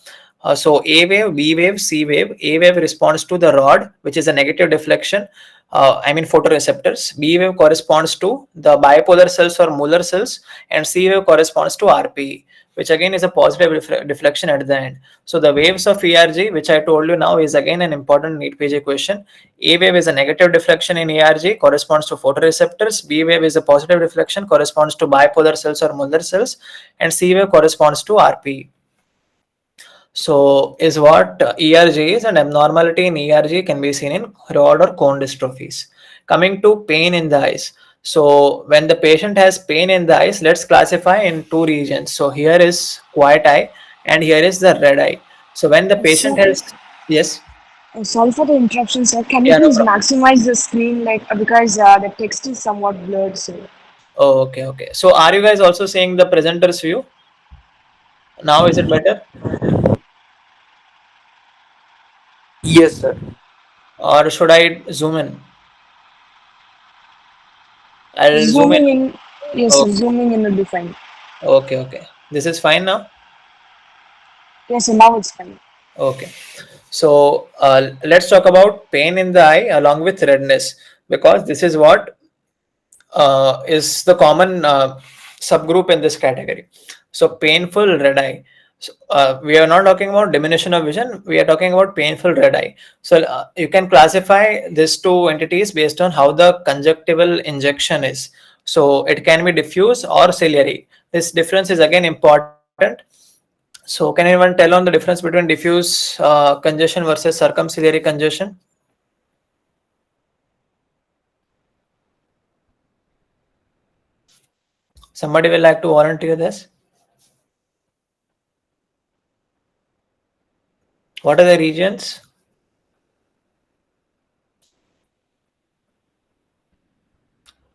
So A wave, B wave, C wave. A wave responds to the rod, which is a negative deflection. Photoreceptors. B wave corresponds to the bipolar cells or Muller cells, and C wave corresponds to RPE, which again is a positive deflection at the end. So the waves of ERG, which I told you now, is again an important NEET PG question. A wave is a negative deflection in ERG, corresponds to photoreceptors. B wave is a positive deflection, corresponds to bipolar cells or Muller cells, and C wave corresponds to RPE. So is what ERG is, and abnormality in ERG can be seen in rod or cone dystrophies. Coming to pain in the eyes. So when the patient has pain in the eyes, let's classify in two regions. So here is quiet eye and here is the red eye. So when the patient So, has, yes, sorry for the interruption, sir. Can you yeah, no please problem. maximize the screen, because the text is somewhat blurred, so. Oh, okay. So are you guys also seeing the presenter's view? Now is it better? Yes, sir. Or should I zoom in? I'll zoom in. Zooming in, yes, sir, Okay, zooming in will be fine. okay. This is fine now? Yes, sir, now it's fine. Okay. So let's talk about pain in the eye along with redness, because this is what is the common subgroup in this category. So painful red eye. So, we are not talking about diminution of vision. We are talking about painful red eye. So you can classify these two entities based on how the conjunctival injection is. So it can be diffuse or ciliary. This difference is again important. So can anyone tell on the difference between diffuse congestion versus circumciliary congestion? Somebody will like to volunteer this. What are the regions?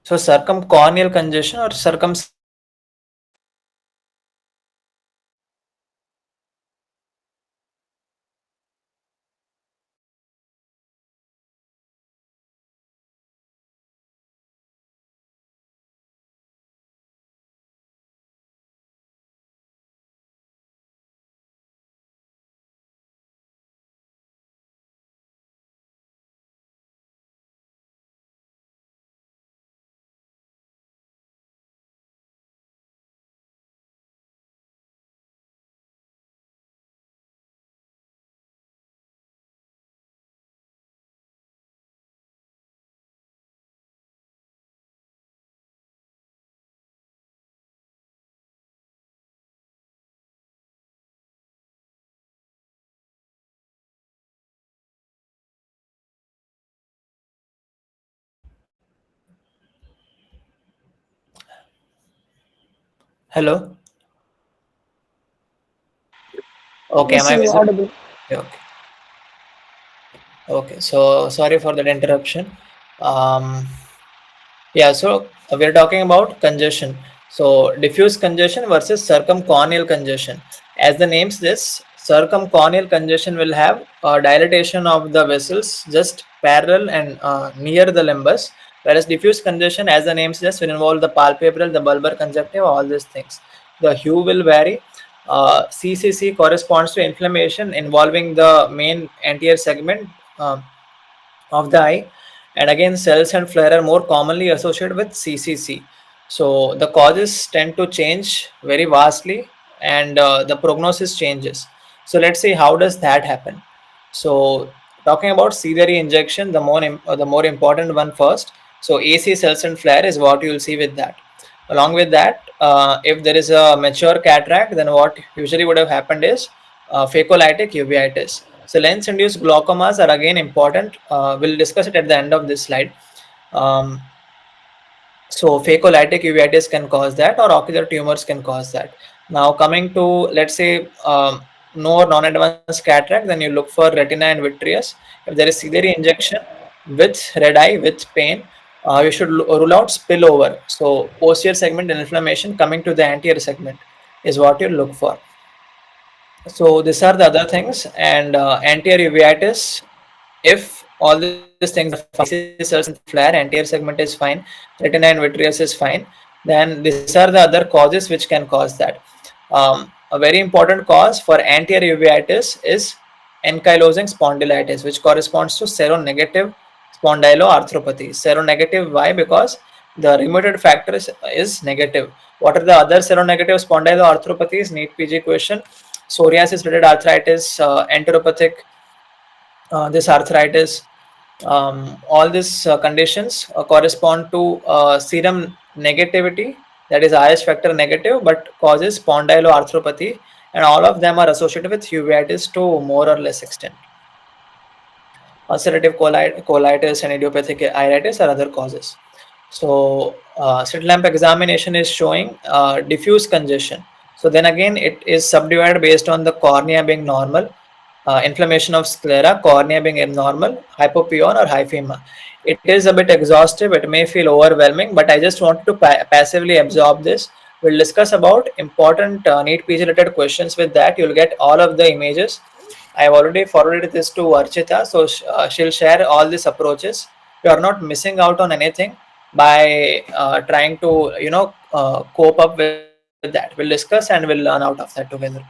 So circumcorneal congestion or circumciliary congestion? Hello. Okay, am Yes, I you're visible? audible. Okay. Okay. So sorry for that interruption. Um, Yeah, so we're talking about congestion. So diffuse congestion versus circumcorneal congestion. As the name suggests, circumcorneal congestion will have dilatation of the vessels just parallel and near the limbus, whereas diffuse congestion, as the name suggests, will involve the palpebral, the bulbar conjunctiva, all these things. The hue will vary. CCC corresponds to inflammation involving the main anterior segment. Of the eye, and again cells and flare are more commonly associated with CCC. So the causes tend to change very vastly, and the prognosis changes. So let's see how does that happen. So talking about ciliary injection, the more important one first. So AC cells and flare is what you will see with that. Along with that, if there is a mature cataract, then what usually would have happened is phacolytic uveitis. So lens-induced glaucomas are again important. We'll discuss it at the end of this slide. Um, so phacolytic uveitis can cause that, or ocular tumors can cause that. Now coming to, let's say, no or non-advanced cataract, then you look for retina and vitreous. If there is ciliary injection with red eye with pain, you should rule out spillover. So posterior segment inflammation coming to the anterior segment is what you look for. So these are the other things, and anterior uveitis. If all these things are fine, AC cells and flare, anterior segment is fine, retina and vitreous is fine, then these are the other causes which can cause that. A very important cause for anterior uveitis is ankylosing spondylitis, which corresponds to seronegative spondyloarthropathy. Seronegative, why? Because the remitted factor is negative. What are the other seronegative spondyloarthropathies? NEET PG question. Psoriasis related arthritis, enteropathic, this arthritis, all these conditions correspond to serum negativity, that is IS factor negative, but causes spondyloarthropathy, and all of them are associated with uveitis to more or less extent. Ulcerative colitis and idiopathic iritis are other causes. So slit lamp examination is showing diffuse congestion. So then again, it is subdivided based on the cornea being normal, inflammation of sclera, cornea being abnormal, hypopyon or hyphema. It is a bit exhaustive. It may feel overwhelming, but I just wanted to passively absorb this. We'll discuss about important NEET PG related questions with that. You'll get all of the images. I have already forwarded this to Archita, so she'll share all these approaches. You are not missing out on anything by trying to cope up with that. We'll discuss and we'll learn out of that together.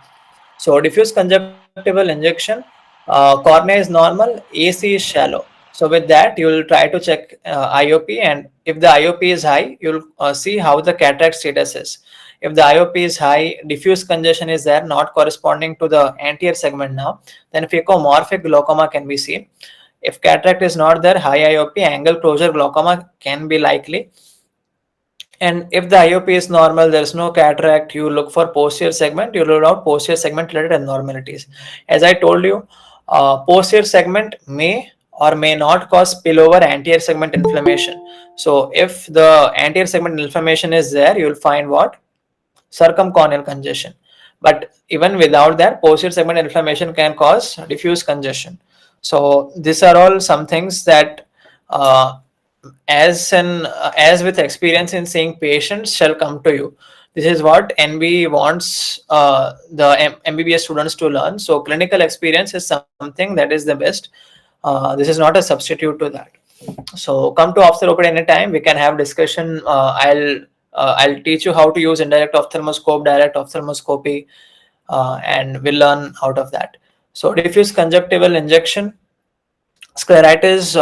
So diffuse conjunctival injection, cornea is normal, AC is shallow. So with that, you will try to check IOP, and if the IOP is high, you'll see how the cataract status is. If the IOP is high, diffuse congestion is there, not corresponding to the anterior segment now, then phacomorphic glaucoma can be seen. If cataract is not there, high IOP, angle closure glaucoma can be likely. And if the IOP is normal, there is no cataract, you look for posterior segment, you rule out posterior segment related abnormalities. As I told you, posterior segment may or may not cause spillover anterior segment inflammation. So if the anterior segment inflammation is there, you will find what? Circumcorneal congestion. But even without that, posterior segment inflammation can cause diffuse congestion. So these are all some things that uh, as with experience in seeing patients shall come to you. This is what NB wants the MBBS students to learn. So clinical experience is something that is the best. This is not a substitute to that. So come to Ophthalmology anytime. We can have discussion. I'll teach you how to use indirect ophthalmoscope, direct ophthalmoscopy, and we'll learn out of that. So diffuse conjunctival injection, scleritis,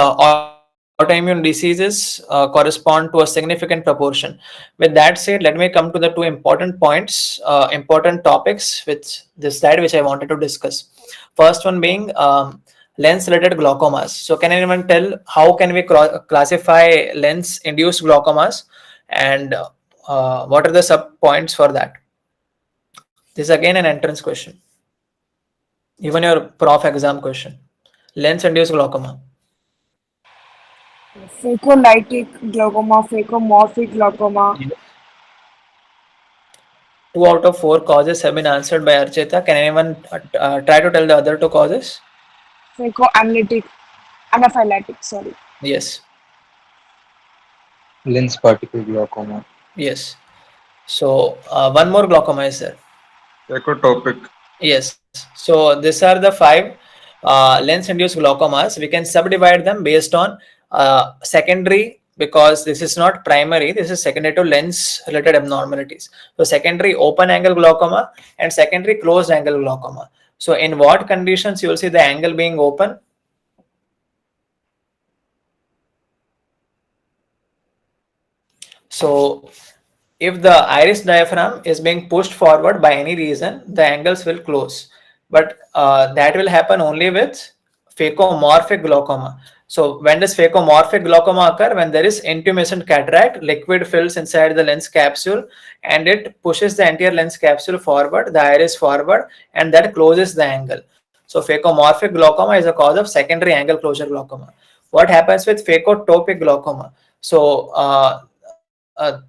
autoimmune diseases correspond to a significant proportion. With that said, let me come to the two important points, important topics with this slide, which I wanted to discuss. First one being lens-related glaucomas. So can anyone tell how can we classify lens-induced glaucomas, and what are the sub points for that? This is again an entrance question, even your prof exam question. Lens-induced glaucoma. Phacolytic glaucoma, phacomorphic glaucoma, Two out of four causes have been answered by Archita. Can anyone try to tell the other two causes? phacoamnitic, anaphylatic, sorry. Yes. Lens particle glaucoma. Yes. So one more glaucoma is there. Ecotopic. Yes. So these are the five lens-induced glaucomas. We can subdivide them based on secondary, because this is not primary, this is secondary to lens-related abnormalities. So secondary open-angle glaucoma and secondary closed-angle glaucoma. So in what conditions you will see the angle being open? So if the iris diaphragm is being pushed forward by any reason, the angles will close. But that will happen only with phacomorphic glaucoma. So when does phacomorphic glaucoma occur? When there is intumescent cataract, liquid fills inside the lens capsule and it pushes the anterior lens capsule forward, the iris forward, and that closes the angle. So phacomorphic glaucoma is a cause of secondary angle closure glaucoma. What happens with phacotopic glaucoma? So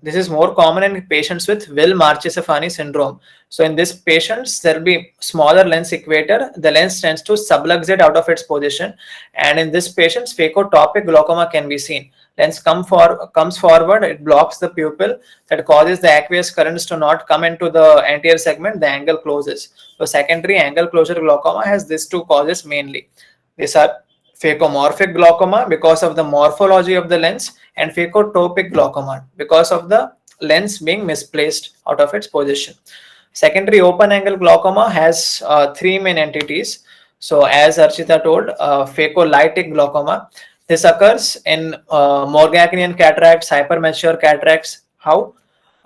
this is more common in patients with Will-Marchesani syndrome. So in these patients, there will be smaller lens equator. The lens tends to subluxate out of its position, and in this patients, phacotopic glaucoma can be seen. Lens comes forward, it blocks the pupil, that causes the aqueous currents to not come into the anterior segment. The angle closes. So secondary angle closure glaucoma has these two causes mainly. These are phacomorphic glaucoma because of the morphology of the lens, and phacotopic glaucoma because of the lens being misplaced out of its position. Secondary open angle glaucoma has three main entities. So as Archita told, phacolytic glaucoma. This occurs in Morganian cataracts, hypermature cataracts. How?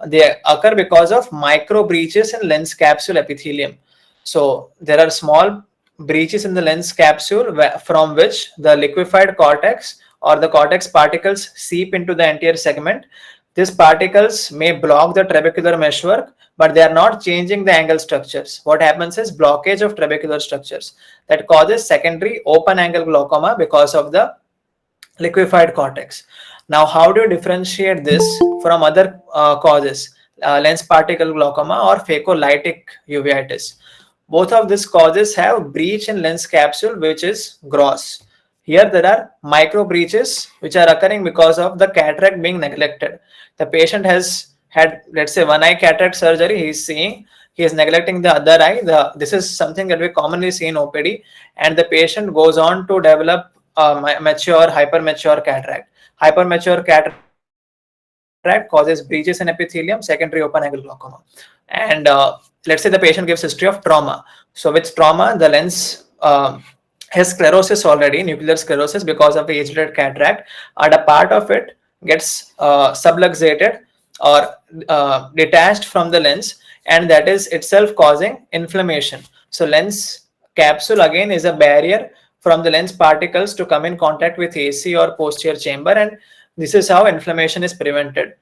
They occur because of micro breaches in lens capsule epithelium. So there are small breaches in the lens capsule from which the liquefied cortex or the cortex particles seep into the anterior segment. These particles may block the trabecular meshwork, but they are not changing the angle structures. What happens is blockage of trabecular structures that causes secondary open angle glaucoma because of the liquefied cortex. Now, how do you differentiate this from other causes, lens particle glaucoma or phacolytic uveitis? Both of these causes have breach in lens capsule, which is gross. Here there are micro breaches which are occurring because of the cataract being neglected. The patient has had, let's say, one eye cataract surgery. He is seeing, he is neglecting the other eye. This is something that we commonly see in OPD, and the patient goes on to develop mature, hypermature cataract. Hypermature cataract causes breaches in epithelium, secondary open angle glaucoma. And let's say the patient gives history of trauma. So with trauma, the lens has sclerosis already, nuclear sclerosis because of age-related cataract, and a part of it gets subluxated or detached from the lens, and that is itself causing inflammation. So lens capsule again is a barrier from the lens particles to come in contact with AC or posterior chamber, and this is how inflammation is prevented.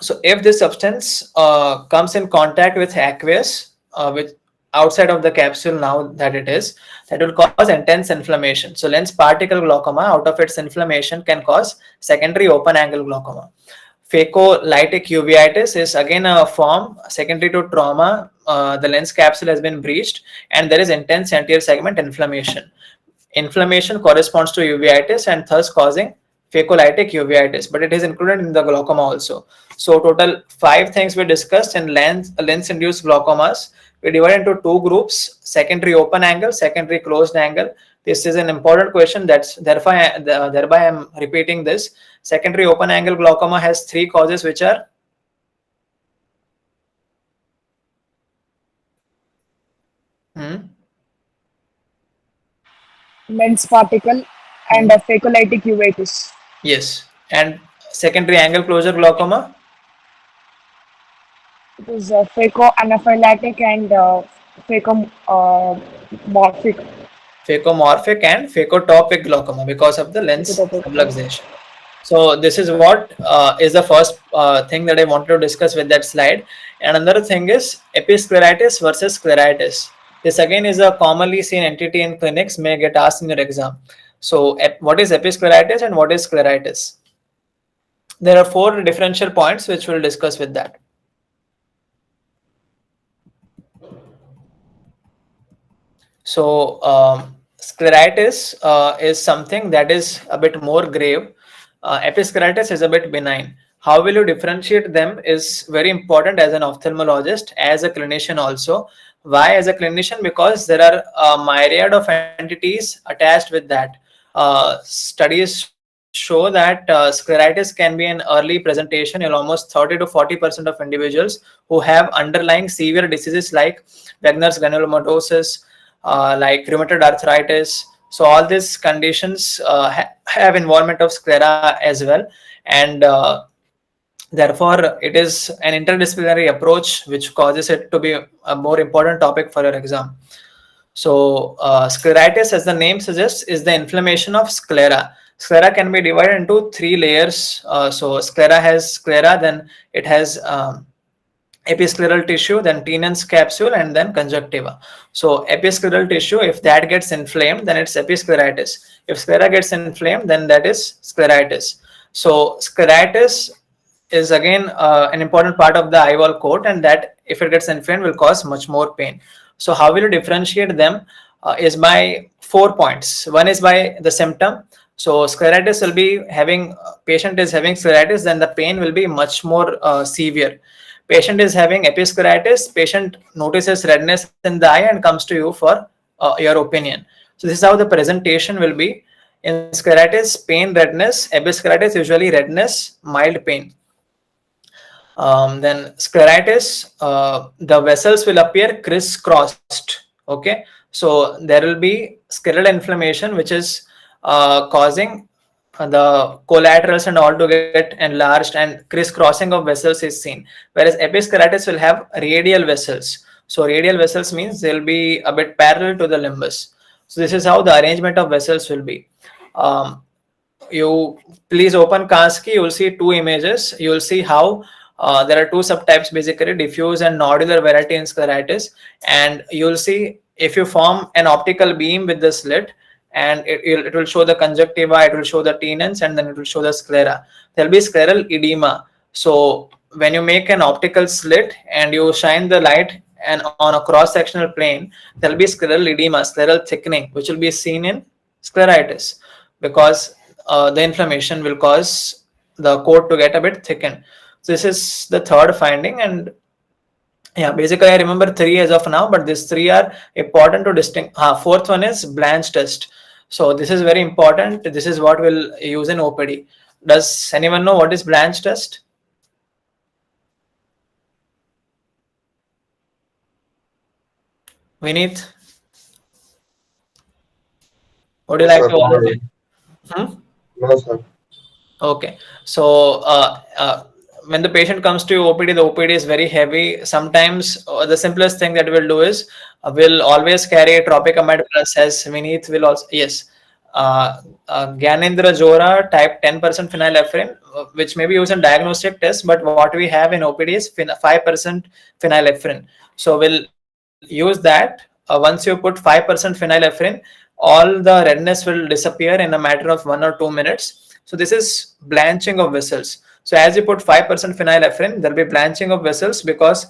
So if this substance comes in contact with aqueous, with outside of the capsule, now that it is, that will cause intense inflammation. So lens particle glaucoma out of its inflammation can cause secondary open angle glaucoma. Phacolytic uveitis is again a form secondary to trauma. The lens capsule has been breached and there is intense anterior segment inflammation. Inflammation corresponds to uveitis and thus causing phacolytic uveitis, but it is included in the glaucoma also. So total 5 things we discussed in lens-induced glaucomas. We divide into 2 groups: secondary open angle, secondary closed angle. This is an important question. That's thereby I am repeating this. Secondary open angle glaucoma has 3 causes, which are hmm, lens particle and hmm, phacolytic uveitis. yes, and secondary angle closure glaucoma. It is phacoanaphylatic and phacomorphic. Phacomorphic and phacotopic glaucoma because of the lens Phacotopic. subluxation. So this is what is the first thing that I wanted to discuss with that slide. And another thing is episcleritis versus scleritis. This again is a commonly seen entity in clinics, may get asked in your exam. So what is episcleritis and what is scleritis? There are 4 differential points which we'll discuss with that. So scleritis is something that is a bit more grave. Episcleritis is a bit benign. How will you differentiate them is very important as an ophthalmologist, as a clinician also. Why as a clinician? Because there are a myriad of entities attached with that. Studies show that scleritis can be an early presentation in almost 30 to 40% of individuals who have underlying severe diseases like Wegener's granulomatosis, like rheumatoid arthritis. So all these conditions have involvement of sclera as well, and therefore it is an interdisciplinary approach which causes it to be a more important topic for your exam. So scleritis, as the name suggests, is the inflammation of sclera. Sclera can be divided into 3 layers. So sclera has sclera, then it has episcleral tissue, then Tenon's capsule, and then conjunctiva. So episcleral tissue, if that gets inflamed, then it's episcleritis. If sclera gets inflamed, then that is scleritis. So scleritis is again an important part of the eye wall coat, and that if it gets inflamed will cause much more pain. So how will you differentiate them is by 4 points. One is by the symptom. So scleritis will be having, patient is having scleritis, then the pain will be much more severe. Patient is having episcleritis, patient notices redness in the eye and comes to you for your opinion. So this is how the presentation will be. In scleritis, pain, redness. Episcleritis, usually redness, mild pain. Then scleritis, the vessels will appear crisscrossed. Okay, so there will be scleral inflammation which is causing the collaterals and all to get enlarged, and crisscrossing of vessels is seen. Whereas episcleritis will have radial vessels. So radial vessels means they'll be a bit parallel to the limbus. So this is how the arrangement of vessels will be. Um, you please open Kasky, you will see 2 images. You will see how there are 2 subtypes, basically diffuse and nodular variety in scleritis, and you will see if you form an optical beam with the slit, and it will show the conjunctiva, it will show the tenons, and then it will show the sclera. There will be scleral edema. So when you make an optical slit and you shine the light and on a cross-sectional plane, there will be scleral edema, scleral thickening, which will be seen in scleritis, because the inflammation will cause the coat to get a bit thickened. So this is the third finding, and yeah, basically I remember 3 as of now, but these 3 are important to distinct. Fourth one is Blanche test. So this is very important. This is what we'll use in OPD. Does anyone know what is Blanche test? Vineet? Would you No, like sir. to No, volunteer? Hmm? no, sir. Okay. So when the patient comes to OPD, the OPD is very heavy. Sometimes the simplest thing that we'll do is we'll always carry a tropicamide plus, as Vineet will also. Yes. Gyanendra Jora type 10% phenylephrine, which may be used in diagnostic test, but what we have in OPD is 5% phenylephrine. So we'll use that. Once you put 5% phenylephrine, all the redness will disappear in a matter of 1 or 2 minutes. So this is blanching of vessels. So as you put 5% phenylephrine, there will be blanching of vessels because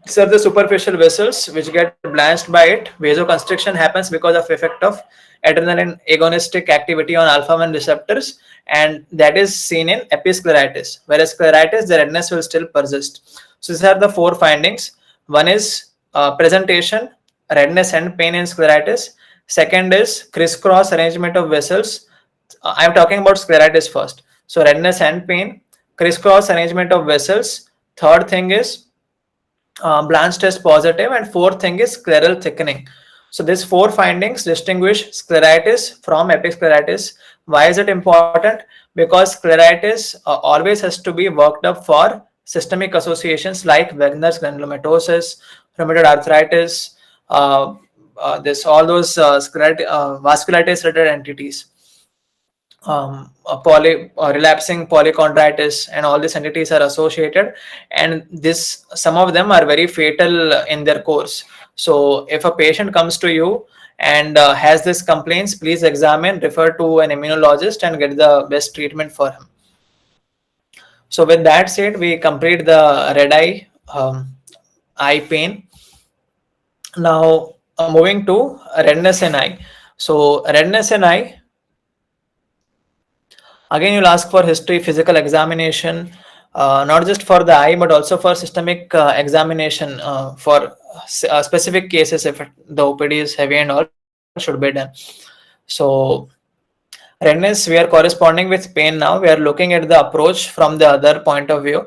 these are the superficial vessels which get blanched by it. Vasoconstriction happens because of effect of adrenaline agonistic activity on alpha 1 receptors, and that is seen in episcleritis. Whereas scleritis, the redness will still persist. So these are the four findings. One is presentation, redness and pain in scleritis. Second is crisscross arrangement of vessels. I'm talking about scleritis first. So redness and pain, crisscross arrangement of vessels. Third thing is Blanche test positive, and fourth thing is scleral thickening. So these four findings distinguish scleritis from episcleritis. Why is it important? Because scleritis always has to be worked up for systemic associations like Wegener's granulomatosis, rheumatoid arthritis, this all those vasculitis related entities, relapsing polychondritis, and all these entities are associated, and this some of them are very fatal in their course. So if a patient comes to you and has this complaints, please examine, refer to an immunologist and get the best treatment for him. So with that said, we complete the red eye, eye pain. Now moving to redness in eye. So redness in eye, again, you'll ask for history, physical examination, not just for the eye, but also for systemic examination for specific cases. If the OPD is heavy and all, should be done. So, redness, we are corresponding with pain now. We are looking at the approach from the other point of view.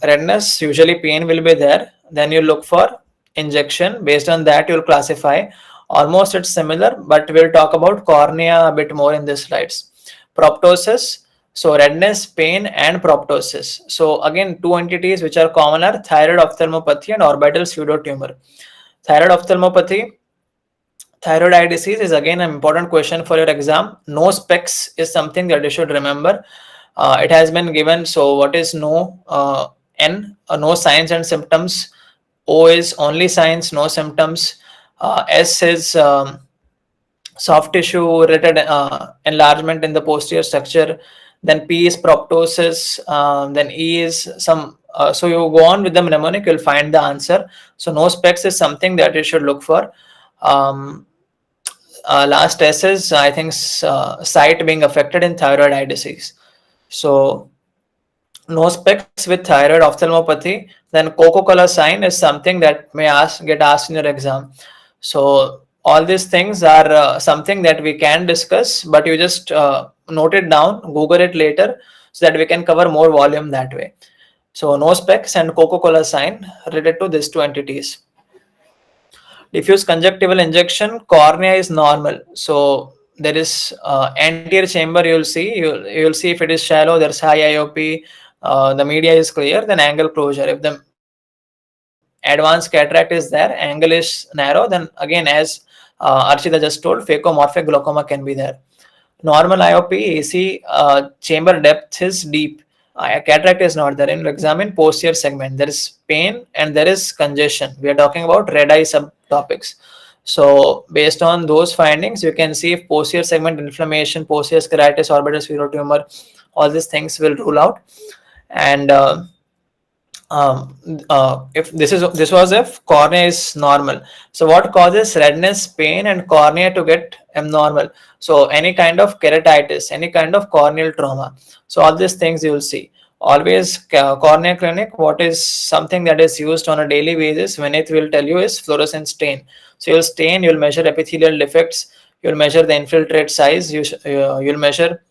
Redness, usually pain will be there. Then you look for injection. Based on that, you'll classify. Almost it's similar, but we'll talk about cornea a bit more in these slides. Proptosis, so redness, pain, and proptosis. So again, two entities which are common are thyroid ophthalmopathy and orbital pseudotumor. Thyroid ophthalmopathy, thyroid eye disease is again an important question for your exam. No specs is something that you should remember. It has been given. So what is no? N, no signs and symptoms. O is only signs, no symptoms. S is soft tissue related enlargement in the posterior structure. Then P is proptosis. Then E is some. So you go on with the mnemonic, you'll find the answer. So no specs is something that you should look for. Um, Last S is, I think, sight being affected in thyroid eye disease. So no specs with thyroid ophthalmopathy. Then Coca-Cola sign is something that may get asked in your exam. So all these things are something that we can discuss, but you just note it down, Google it later, so that we can cover more volume that way. So no specs and Coca-Cola sign related to these two entities. Diffuse conjunctival injection, cornea is normal. So there is anterior chamber, you'll see if it is shallow, there's high IOP, the media is clear, then angle closure. If the advanced cataract is there, angle is narrow, then again, as Archita just told, phacomorphic glaucoma can be there. Normal IOP, AC chamber depth is deep. Cataract is not there. And examine posterior segment. There is pain and there is congestion. We are talking about red eye subtopics. So based on those findings, you can see if posterior segment inflammation, posterior scleritis, orbital sclerotumor, all these things will rule out. And if this was if cornea is normal. So what causes redness, pain, and cornea to get abnormal? So any kind of keratitis, any kind of corneal trauma. So all these things you will see. Always cornea clinic, what is something that is used on a daily basis, when it will tell you, is fluorescent stain. So you'll stain, you'll measure epithelial defects, you'll measure the infiltrate size, you'll measure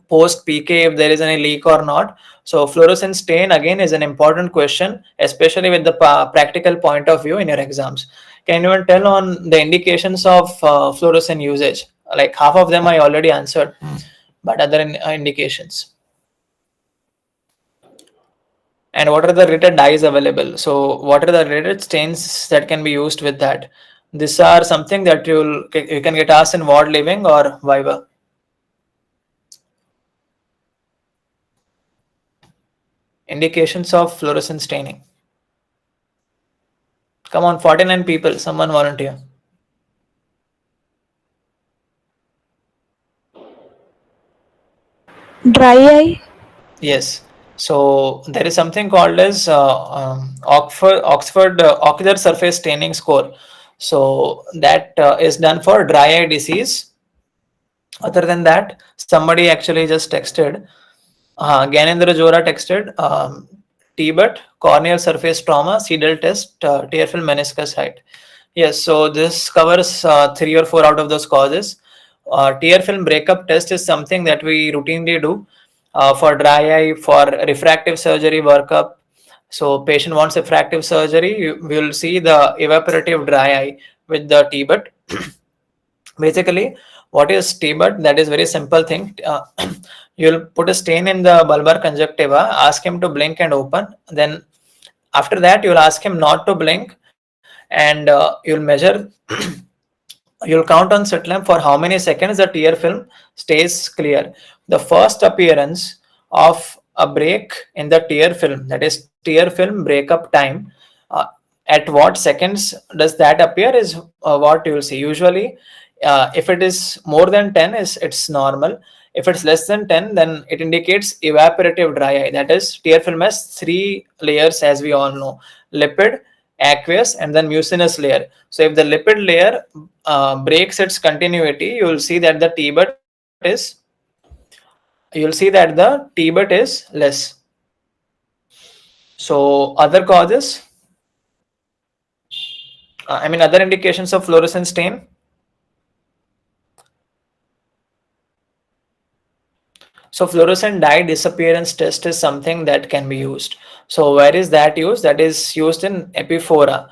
post PK if there is any leak or not. So fluorescent stain again is an important question, especially with the practical point of view in your exams. Can you tell on the indications of fluorescent usage? Like half of them I already answered, but other indications. And what are the rated dyes available? So what are the rated stains that can be used with that? These are something that you can get asked in ward living or viva. Indications of fluorescent staining. Come on, 49 people, someone volunteer. Dry eye. Yes. So there is something called as Oxford ocular surface staining score. So that is done for dry eye disease. Other than that, somebody actually just texted. Ganendra Jora texted TBUT, corneal surface trauma, CDL test, tear film meniscus height. Yes, so this covers three or four out of those causes. Tear film breakup test is something that we routinely do for dry eye, for refractive surgery workup. So patient wants refractive surgery, we will see the evaporative dry eye with the TBUT. Basically, what is TBUT? That is very simple thing. You'll put a stain in the bulbar conjunctiva, ask him to blink and open. Then after that, you'll ask him not to blink, and you'll measure. You'll count on slit lamp for how many seconds the tear film stays clear. The first appearance of a break in the tear film, that is tear film breakup time, uh, at what seconds does that appear is what you will see. Usually, if it is more than 10, is it's normal. If it's less than 10, then it indicates evaporative dry eye. That is, tear film has three layers, as we all know: lipid, aqueous, and then mucinous layer. So if the lipid layer breaks its continuity, you will see that the TBUT is less. So other causes, other indications of fluorescent stain. So fluorescent dye disappearance test is something that can be used. So where is that used? That is used in epiphora.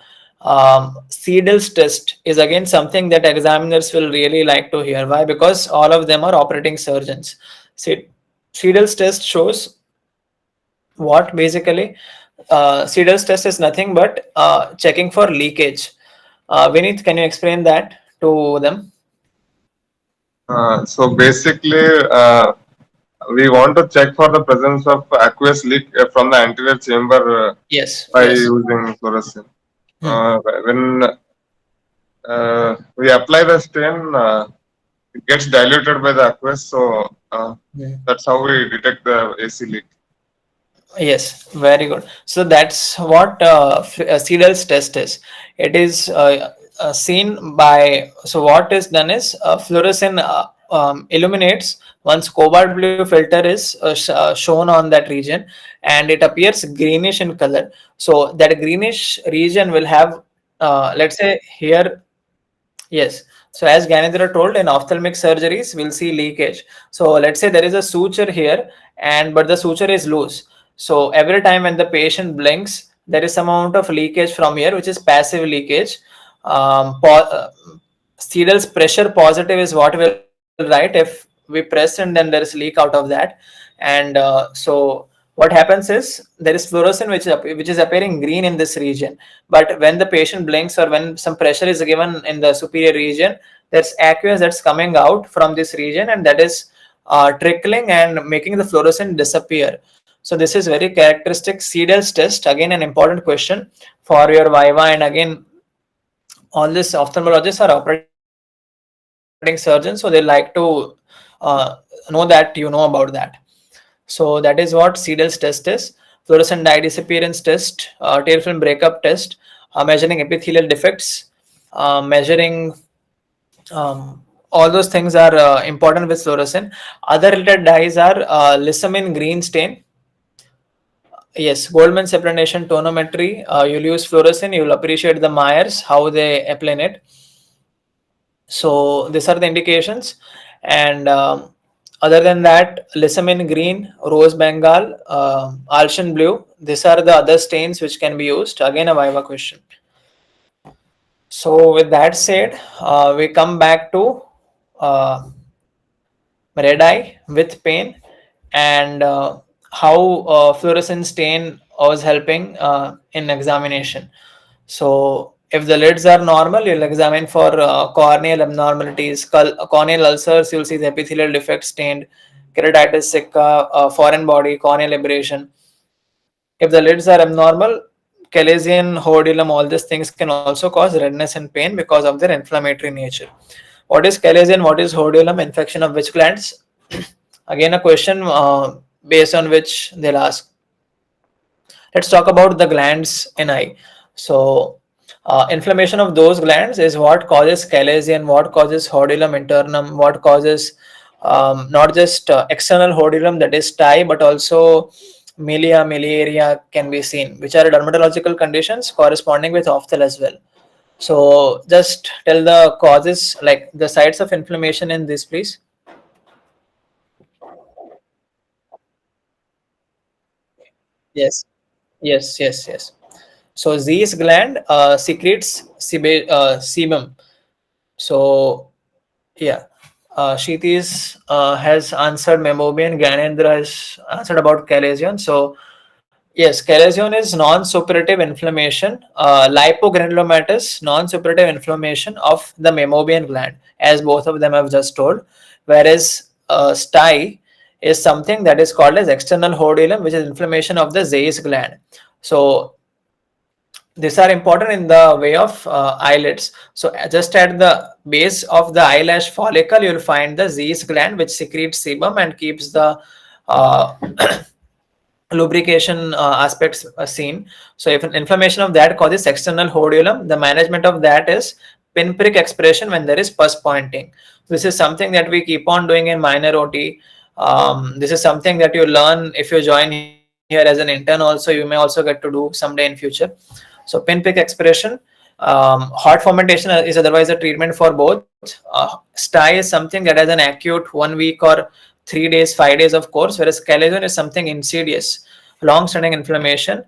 Seedles test is again something that examiners will really like to hear. Why? Because all of them are operating surgeons. Seedles test shows what basically. Seedles test is nothing but checking for leakage. Vineet, can you explain that to them? So basically, we want to check for the presence of aqueous leak from the anterior chamber Yes, by yes. using fluorescent. Hmm. When we apply the stain, it gets diluted by the aqueous, so Hmm. that's how we detect the AC leak. Yes, very good. So that's what Seedal's test is. It is seen by, so what is done is fluorescent illuminates once cobalt blue filter is shown on that region, and it appears greenish in color. So that greenish region will have, let's say here. Yes. So as Ganendra told, in ophthalmic surgeries, we'll see leakage. So let's say there is a suture here, and but the suture is loose. So every time when the patient blinks, there is some amount of leakage from here, which is passive leakage. Sedal's pressure positive is what we'll write if we press and then there is leak out of that. And so what happens is there is fluorescent which is appearing green in this region, but when the patient blinks or when some pressure is given in the superior region, there's aqueous that's coming out from this region, and that is trickling and making the fluorescent disappear. So this is very characteristic. Seedal's test, again an important question for your viva, and again all these ophthalmologists are operating surgeons, so they like to know that you know about that. So that is what Seedal's test is. Fluorescent dye disappearance test, tear film breakup test, measuring epithelial defects, measuring all those things are important with fluorescent. Other related dyes are lissamine green stain. Yes, Goldman supplementation tonometry. You'll use fluorescent. You'll appreciate the Myers how they apply it. So these are the indications, and other than that, lissamine green, rose bengal, Alshan blue. These are the other stains which can be used. Again, a viva question. So with that said, we come back to uh, red eye with pain, and how fluorescent stain was helping in examination. So if the lids are normal, you'll examine for corneal abnormalities, corneal ulcers, you'll see the epithelial defect stained, keratitis sicca, foreign body, corneal abrasion. If the lids are abnormal, chalazion, hordeolum, all these things can also cause redness and pain because of their inflammatory nature. What is chalazion? What is hordeolum? Infection of which glands? Again, a question based on which they'll ask. Let's talk about the glands in eye. So, inflammation of those glands is what causes chalazion, what causes hordeolum internum, what causes not just external hordeolum, that is stye, but also milia, miliaria can be seen, which are dermatological conditions corresponding with ophthal as well. So, just tell the causes, like the sites of inflammation in this, please. Yes, yes. So Z's gland secretes sebum. So yeah, Kshitij has answered Meibomian. Gyanendra has answered about chalazion. So yes, chalazion is non-suppurative inflammation, lipogranulomatous non-suppurative inflammation of the Meibomian gland, as both of them have just told. Whereas stye is something that is called as external hordeolum, which is inflammation of the Zeiss gland. So these are important in the way of eyelids. So just at the base of the eyelash follicle, you'll find the Zeiss gland, which secretes sebum and keeps the uh, lubrication aspects seen. So if an inflammation of that causes external hordeolum, the management of that is pinprick expression when there is pus pointing. This is something that we keep on doing in minor OT. This is something that you learn if you join here as an intern also. You may also get to do someday in future. So pinprick expression, hot fermentation is otherwise a treatment for both. Stye is something that has an acute 1 week or 3 days, 5 days of course, whereas chalazion is something insidious, long-standing inflammation.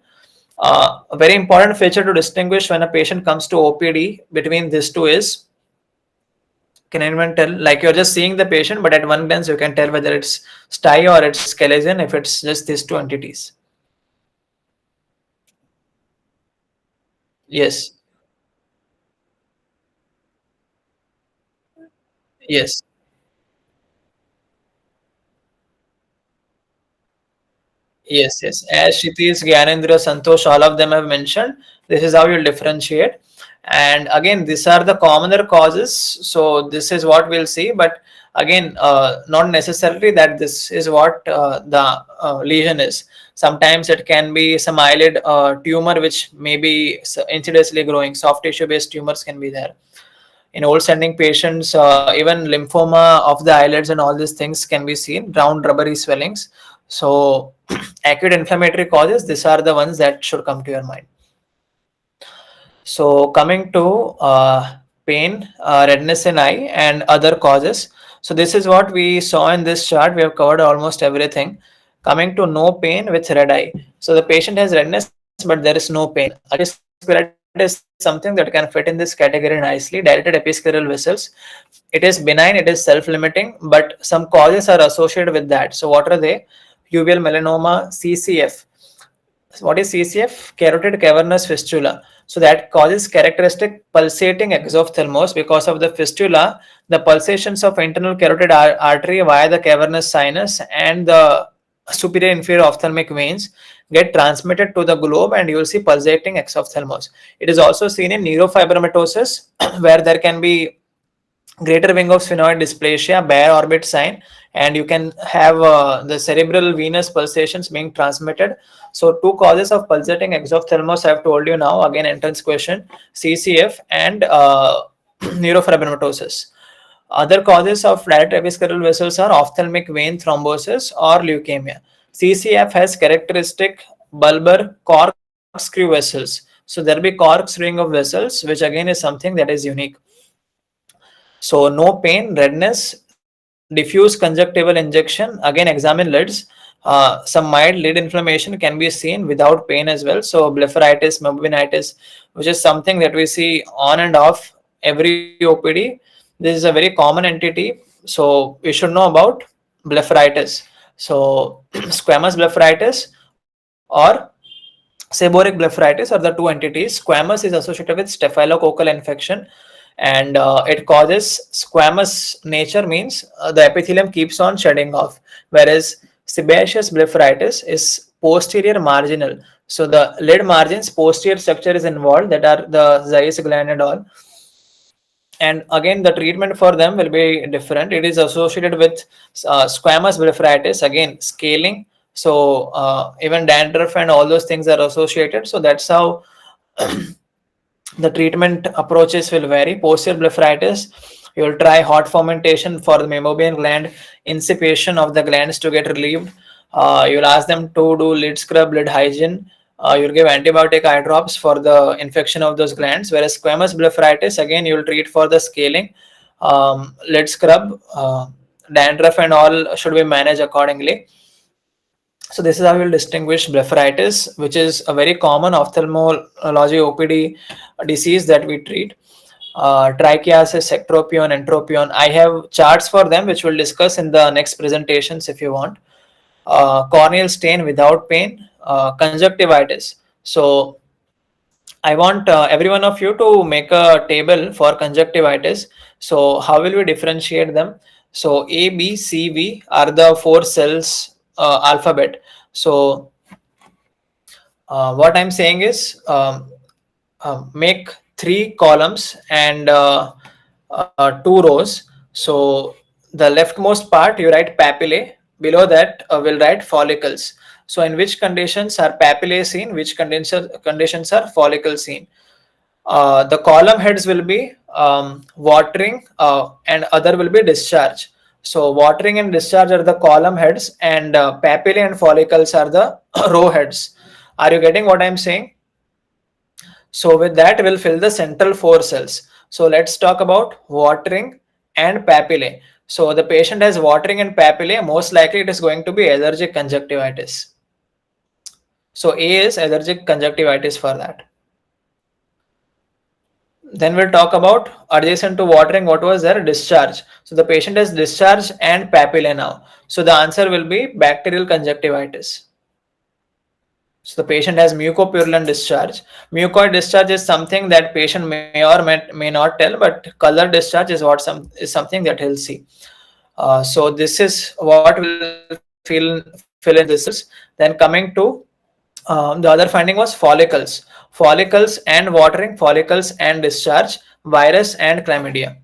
A very important feature to distinguish when a patient comes to OPD between these two is, can anyone tell? Like you're just seeing the patient, but at one glance you can tell whether it's stye or it's chalazion if it's just these two entities. Yes, yes. Yes. As Kshitij, Gyanendra, Santosh, all of them have mentioned, this is how you'll differentiate. And again, these are the commoner causes. So this is what we'll see. But again, not necessarily that this is what the lesion is. Sometimes it can be some eyelid tumor, which may be insidiously growing. Soft tissue based tumors can be there. In old standing patients, even lymphoma of the eyelids and all these things can be seen, round rubbery swellings. So acute inflammatory causes, these are the ones that should come to your mind. So coming to pain, redness in eye and other causes. So this is what we saw in this chart. We have covered almost everything. Coming to no pain with red eye. So the patient has redness, but there is no pain. Keratitis is something that can fit in this category nicely. Dilated episcleral vessels. It is benign, it is self-limiting, but some causes are associated with that. So what are they? Uveal melanoma, CCF. What is CCF? Carotid cavernous fistula. So that causes characteristic pulsating exophthalmos. Because of the fistula, the pulsations of internal carotid artery via the cavernous sinus and the superior inferior ophthalmic veins get transmitted to the globe, and you will see pulsating exophthalmos. It is also seen in neurofibromatosis where there can be greater wing of sphenoid dysplasia, bare orbit sign, and you can have the cerebral venous pulsations being transmitted. So two causes of pulsating exophthalmos I have told you now. Again, entrance question: CCF and neurofibromatosis. Other causes of direct episcleral vessels are ophthalmic vein thrombosis or leukemia. CCF has characteristic bulbar corkscrew vessels. So there will be corkscrewing of vessels, which again is something that is unique. So no pain, redness, diffuse conjunctival injection. Again, examine lids. Some mild lid inflammation can be seen without pain as well. So blepharitis, mebubinitis, which is something that we see on and off every OPD. This is a very common entity. So we should know about blepharitis. So squamous blepharitis or seborrheic blepharitis are the two entities. Squamous is associated with staphylococcal infection, and it causes squamous nature means the epithelium keeps on shedding off, whereas sebaceous blepharitis is posterior marginal. So the lid margins posterior structure is involved, that are the Zeiss gland and all. And again, the treatment for them will be different. It is associated with squamous blepharitis, again scaling. So even dandruff and all those things are associated. So that's how the treatment approaches will vary. Posterior blepharitis, you will try hot fermentation for the meibomian gland, insipation of the glands to get relieved. You will ask them to do lid scrub, lid hygiene. You'll give antibiotic eye drops for the infection of those glands. Whereas squamous blepharitis, again, you will treat for the scaling, lid scrub, dandruff, and all should be managed accordingly. So this is how we'll distinguish blepharitis, which is a very common ophthalmology OPD disease that we treat. Trichiasis, ectropion, entropion. I have charts for them, which we'll discuss in the next presentations if you want. Corneal stain without pain, conjunctivitis. So I want every one of you to make a table for conjunctivitis. So how will we differentiate them? So A, B, C, V are the four cells alphabet. So what I'm saying is make 3 columns and 2 rows. So the leftmost part you write papillae. Below that we'll write follicles. So in which conditions are papillae seen? Which conditions are follicles seen? The column heads will be watering and other will be discharge. So watering and discharge are the column heads, and papillae and follicles are the row heads. Are you getting what I'm saying? So with that, we'll fill the central 4 cells. So let's talk about watering and papillae. So the patient has watering and papillae, most likely it is going to be allergic conjunctivitis. So A is allergic conjunctivitis for that. Then we'll talk about adjacent to watering, what was there? Discharge. So the patient has discharge and papillae now. So the answer will be bacterial conjunctivitis. So the patient has mucopurulent discharge. Mucoid discharge is something that patient may or may not tell, but color discharge is something that he'll see. So this is what will fill in this. Then coming to the other finding was follicles. Follicles and watering, follicles and discharge, virus and chlamydia.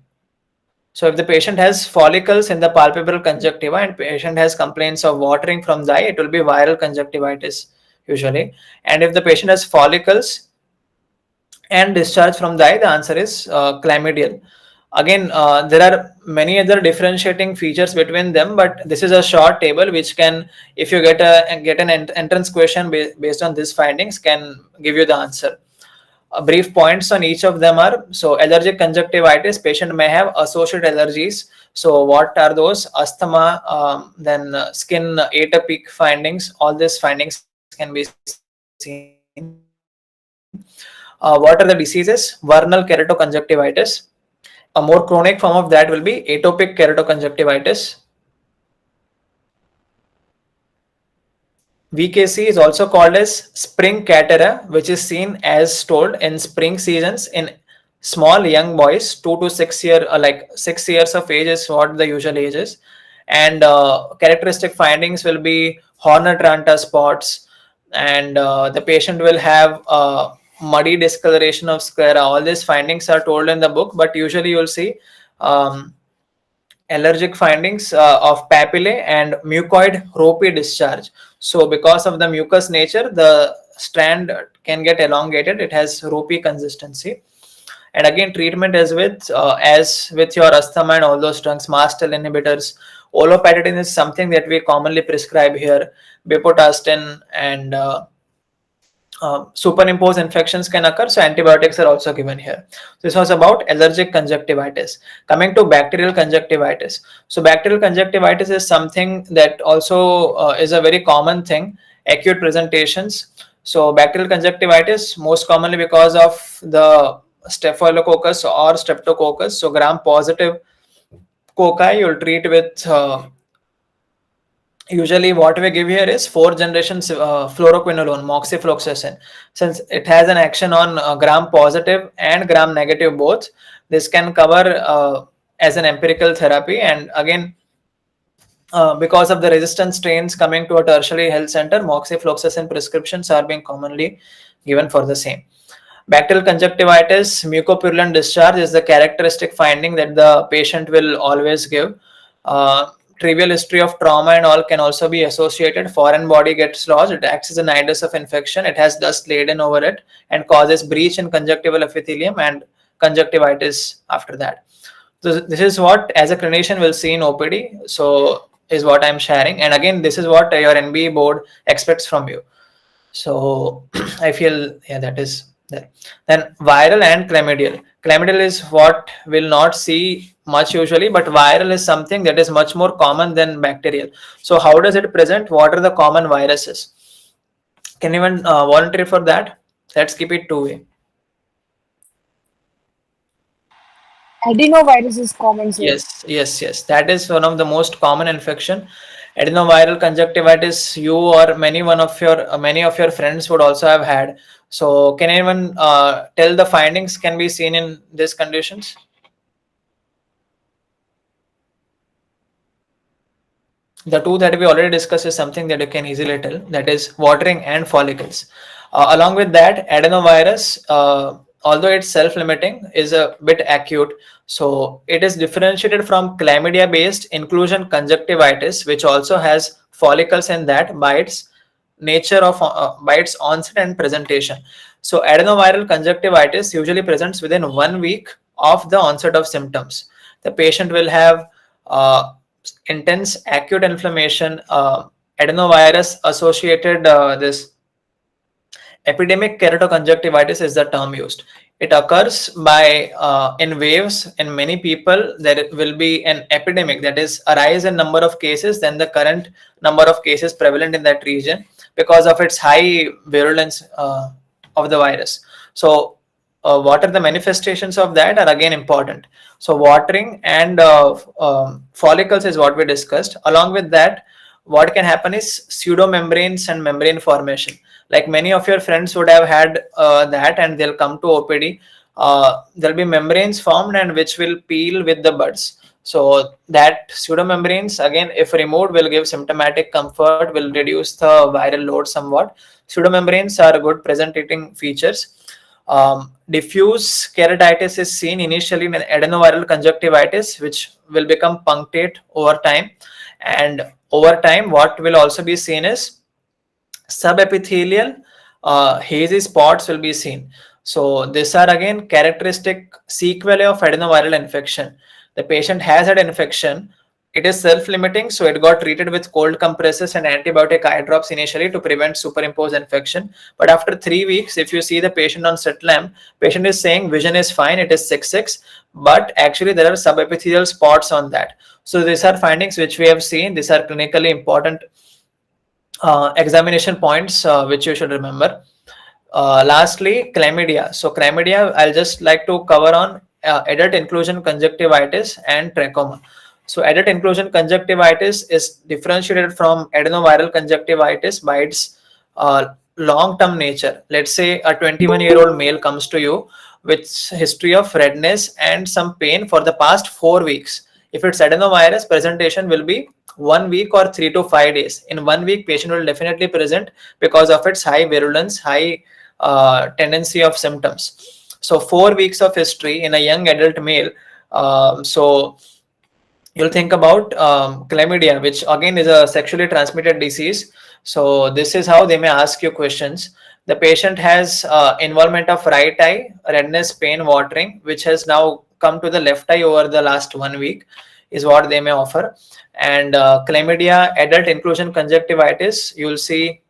So if the patient has follicles in the palpebral conjunctiva and patient has complaints of watering from the eye, it will be viral conjunctivitis usually. And if the patient has follicles and discharge from the eye, the answer is chlamydial. Again, there are many other differentiating features between them, but this is a short table which can, if you get an entrance question based on these findings, can give you the answer. Brief points on each of them are, so allergic conjunctivitis, patient may have associated allergies. So what are those? Asthma, then skin atopic findings, all these findings can be seen. What are the diseases? Vernal keratoconjunctivitis. A more chronic form of that will be atopic keratoconjunctivitis. VKC is also called as spring catara, which is seen as told in spring seasons in small young boys, 2 to 6 like 6 years of age is what the usual age is. And characteristic findings will be Horner-Tranta spots, and the patient will have muddy discoloration of sclera. All these findings are told in the book, but usually you will see allergic findings of papillae and mucoid ropey discharge. So because of the mucus nature, the strand can get elongated. It has ropey consistency. And again, treatment is with as with your asthma and all those drugs, mast cell inhibitors. Olopatadine is something that we commonly prescribe here. Bepotostin and superimposed infections can occur, so antibiotics are also given here. This was about allergic conjunctivitis. Coming to bacterial conjunctivitis. So bacterial conjunctivitis is something that also is a very common thing, acute presentations. So bacterial conjunctivitis most commonly because of the staphylococcus or streptococcus. So gram positive cocci you'll treat with usually what we give here is 4th generation fluoroquinolone, moxifloxacin. Since it has an action on gram positive and gram negative both, this can cover as an empirical therapy. And again, because of the resistant strains coming to a tertiary health center, moxifloxacin prescriptions are being commonly given for the same. Bacterial conjunctivitis, mucopurulent discharge is the characteristic finding that the patient will always give. Trivial history of trauma and all can also be associated. Foreign body gets lodged, it acts as a nidus of infection, it has dust laden over it and causes breach in conjunctival epithelium and conjunctivitis after that. So this is what as a clinician will see in OPD. So is what I'm sharing. And again, this is what your NBE board expects from you. So I feel, yeah, that is there. Then viral and chlamydial. Chlamydial is what we'll not see much usually, but viral is something that is much more common than bacterial. So how does it present? What are the common viruses? Can anyone volunteer for that? Let's keep it two-way. Adenovirus is common, sir. Yes. That is one of the most common infection. Adenoviral conjunctivitis. You or many of your friends would also have had. So, can anyone tell the findings can be seen in these conditions? The two that we already discussed is something that you can easily tell, that is watering and follicles. Along with that, adenovirus, although it's self-limiting, is a bit acute. So it is differentiated from chlamydia-based inclusion conjunctivitis, which also has follicles in that by its nature of by its onset and presentation. So adenoviral conjunctivitis usually presents within 1 week of the onset of symptoms. The patient will have intense acute inflammation, adenovirus associated this epidemic keratoconjunctivitis is the term used. It occurs by in waves in many people. There will be an epidemic, that is a rise in number of cases than the current number of cases prevalent in that region because of its high virulence of the virus. So what are the manifestations of that are again important. So watering and follicles is what we discussed. Along with that, what can happen is pseudomembranes and membrane formation. Like many of your friends would have had that, and they'll come to OPD. There'll be membranes formed and which will peel with the buds. So that pseudomembranes, again, if removed, will give symptomatic comfort, will reduce the viral load somewhat. Pseudomembranes are good presenting features. Diffuse keratitis is seen initially in adenoviral conjunctivitis, which will become punctate over time. And over time, what will also be seen is subepithelial hazy spots will be seen. So these are again characteristic sequelae of adenoviral infection. The patient has had infection. It is self-limiting, so it got treated with cold compresses and antibiotic eye drops initially to prevent superimposed infection. But after 3 weeks, if you see the patient on slit lamp, patient is saying vision is fine, it is 6/6, but actually there are subepithelial spots on that. So these are findings which we have seen. These are clinically important examination points which you should remember. Lastly, chlamydia. So chlamydia, I'll just like to cover on adult inclusion conjunctivitis and trachoma. So adult inclusion conjunctivitis is differentiated from adenoviral conjunctivitis by its long-term nature. Let's say a 21-year-old male comes to you with history of redness and some pain for the past 4 weeks. If it's adenovirus, presentation will be 1 week or 3 to 5 days. In 1 week, patient will definitely present because of its high virulence, high tendency of symptoms. So 4 weeks of history in a young adult male. So you'll think about chlamydia, which again is a sexually transmitted disease. So this is how they may ask you questions. The patient has involvement of right eye, redness, pain, watering, which has now come to the left eye over the last 1 week, is what they may offer. And chlamydia, adult inclusion conjunctivitis, you'll see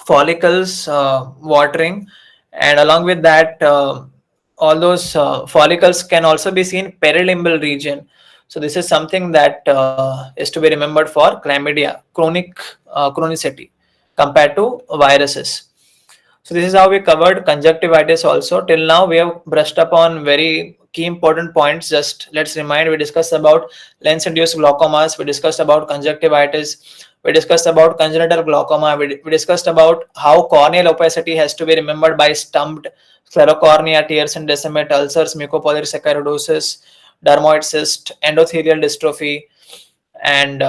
follicles watering, and along with that, all those follicles can also be seen perilimbal region. So this is something that is to be remembered for chlamydia, chronicity compared to viruses. So this is how we covered conjunctivitis also. Till now, we have brushed upon very key important points. Just let's remind, we discussed about lens-induced glaucomas, we discussed about conjunctivitis, we discussed about congenital glaucoma, we discussed about how corneal opacity has to be remembered by stumped sclerocornea, tears and decimate, ulcers, mucopolysaccharidosis, dermoid cyst, endothelial dystrophy, and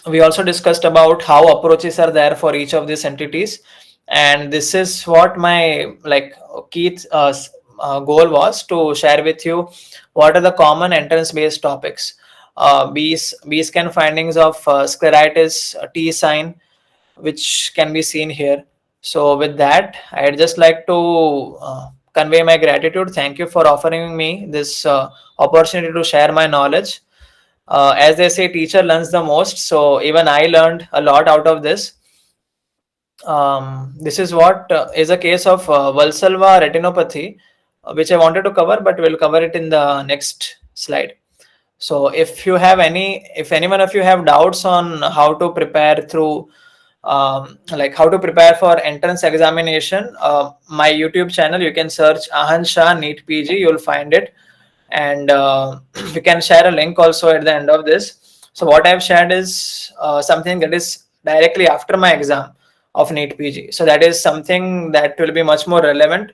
we also discussed about how approaches are there for each of these entities. And this is what my key goal was to share with you what are the common entrance based topics. B scan findings of scleritis, T sign, which can be seen here. So with that, I'd just like to convey my gratitude. Thank you for offering me this opportunity to share my knowledge. As they say, teacher learns the most. So even I learned a lot out of this. This is what is a case of Valsalva retinopathy, which I wanted to cover, but we'll cover it in the next slide. So if any one of you have doubts on how to prepare through, how to prepare for entrance examination, my YouTube channel, you can search Aahan Shah NEET PG, you'll find it. And we can share a link also at the end of this. So what I've shared is something that is directly after my exam of NEET PG. So that is something that will be much more relevant,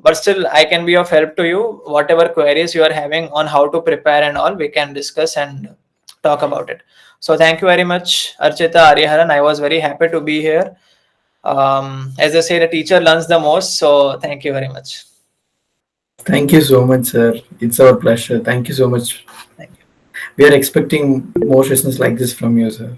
but still I can be of help to you. Whatever queries you are having on how to prepare and all, we can discuss and talk about it. So thank you very much, Archita, Ariharan. I was very happy to be here. As I say, the teacher learns the most. So thank you very much. Thank you so much, sir. It's our pleasure. Thank you so much. Thank you. We are expecting more sessions like this from you, sir.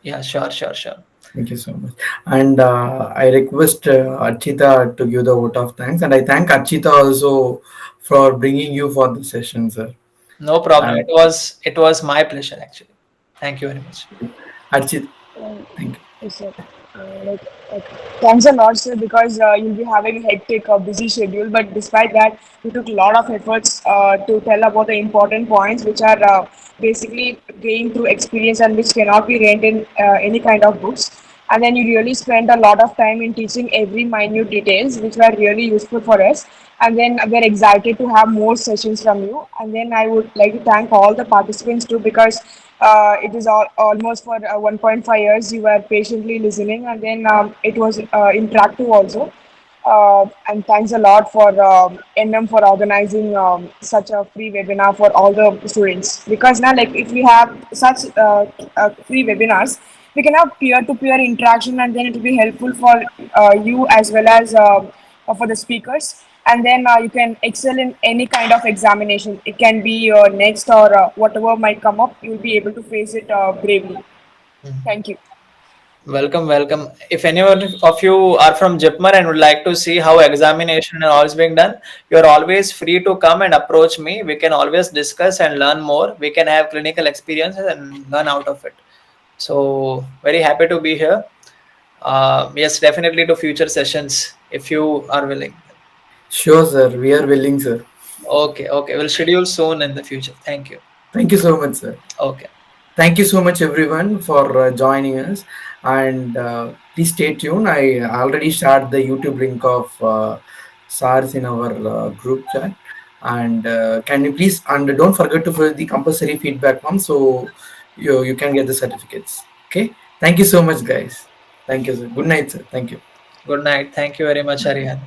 Yeah, sure, sure, sure. Thank you so much. And I request Archita to give the vote of thanks. And I thank Archita also for bringing you for the session, sir. No problem. Uh, It was my pleasure actually. Thank you very much. Archita, Um, thank you. yes, sir. Like, thanks a lot, sir, because you'll be having a hectic, busy schedule. But despite that, you took a lot of efforts to tell about the important points, which are basically gained through experience and which cannot be read in any kind of books. And then you really spent a lot of time in teaching every minute details, which were really useful for us. And then we're excited to have more sessions from you. And then I would like to thank all the participants too, because it is almost for 1.5 years you were patiently listening, and then it was interactive also. And thanks a lot for NM for organizing such a free webinar for all the students. Because now, like, if we have such free webinars, we can have peer-to-peer interaction, and then it will be helpful for you as well as for the speakers. And then you can excel in any kind of examination. It can be your next or whatever might come up. You'll be able to face it bravely. Thank you. Welcome, welcome. If anyone of you are from JIPMER and would like to see how examination and all is being done, you're always free to come and approach me. We can always discuss and learn more. We can have clinical experiences and learn out of it. So very happy to be here. Yes, definitely to future sessions if you are willing. Sure, sir. We are willing, sir. Okay, okay. We'll schedule soon in the future. Thank you. Thank you so much, sir. Okay. Thank you so much, everyone, for joining us. And please stay tuned. I already shared the YouTube link of SARS in our group chat. And can you please, and don't forget to fill the compulsory feedback form so you can get the certificates. Okay. Thank you so much, guys. Thank you, sir. Good night, sir. Thank you. Good night. Thank you very much, Arihan.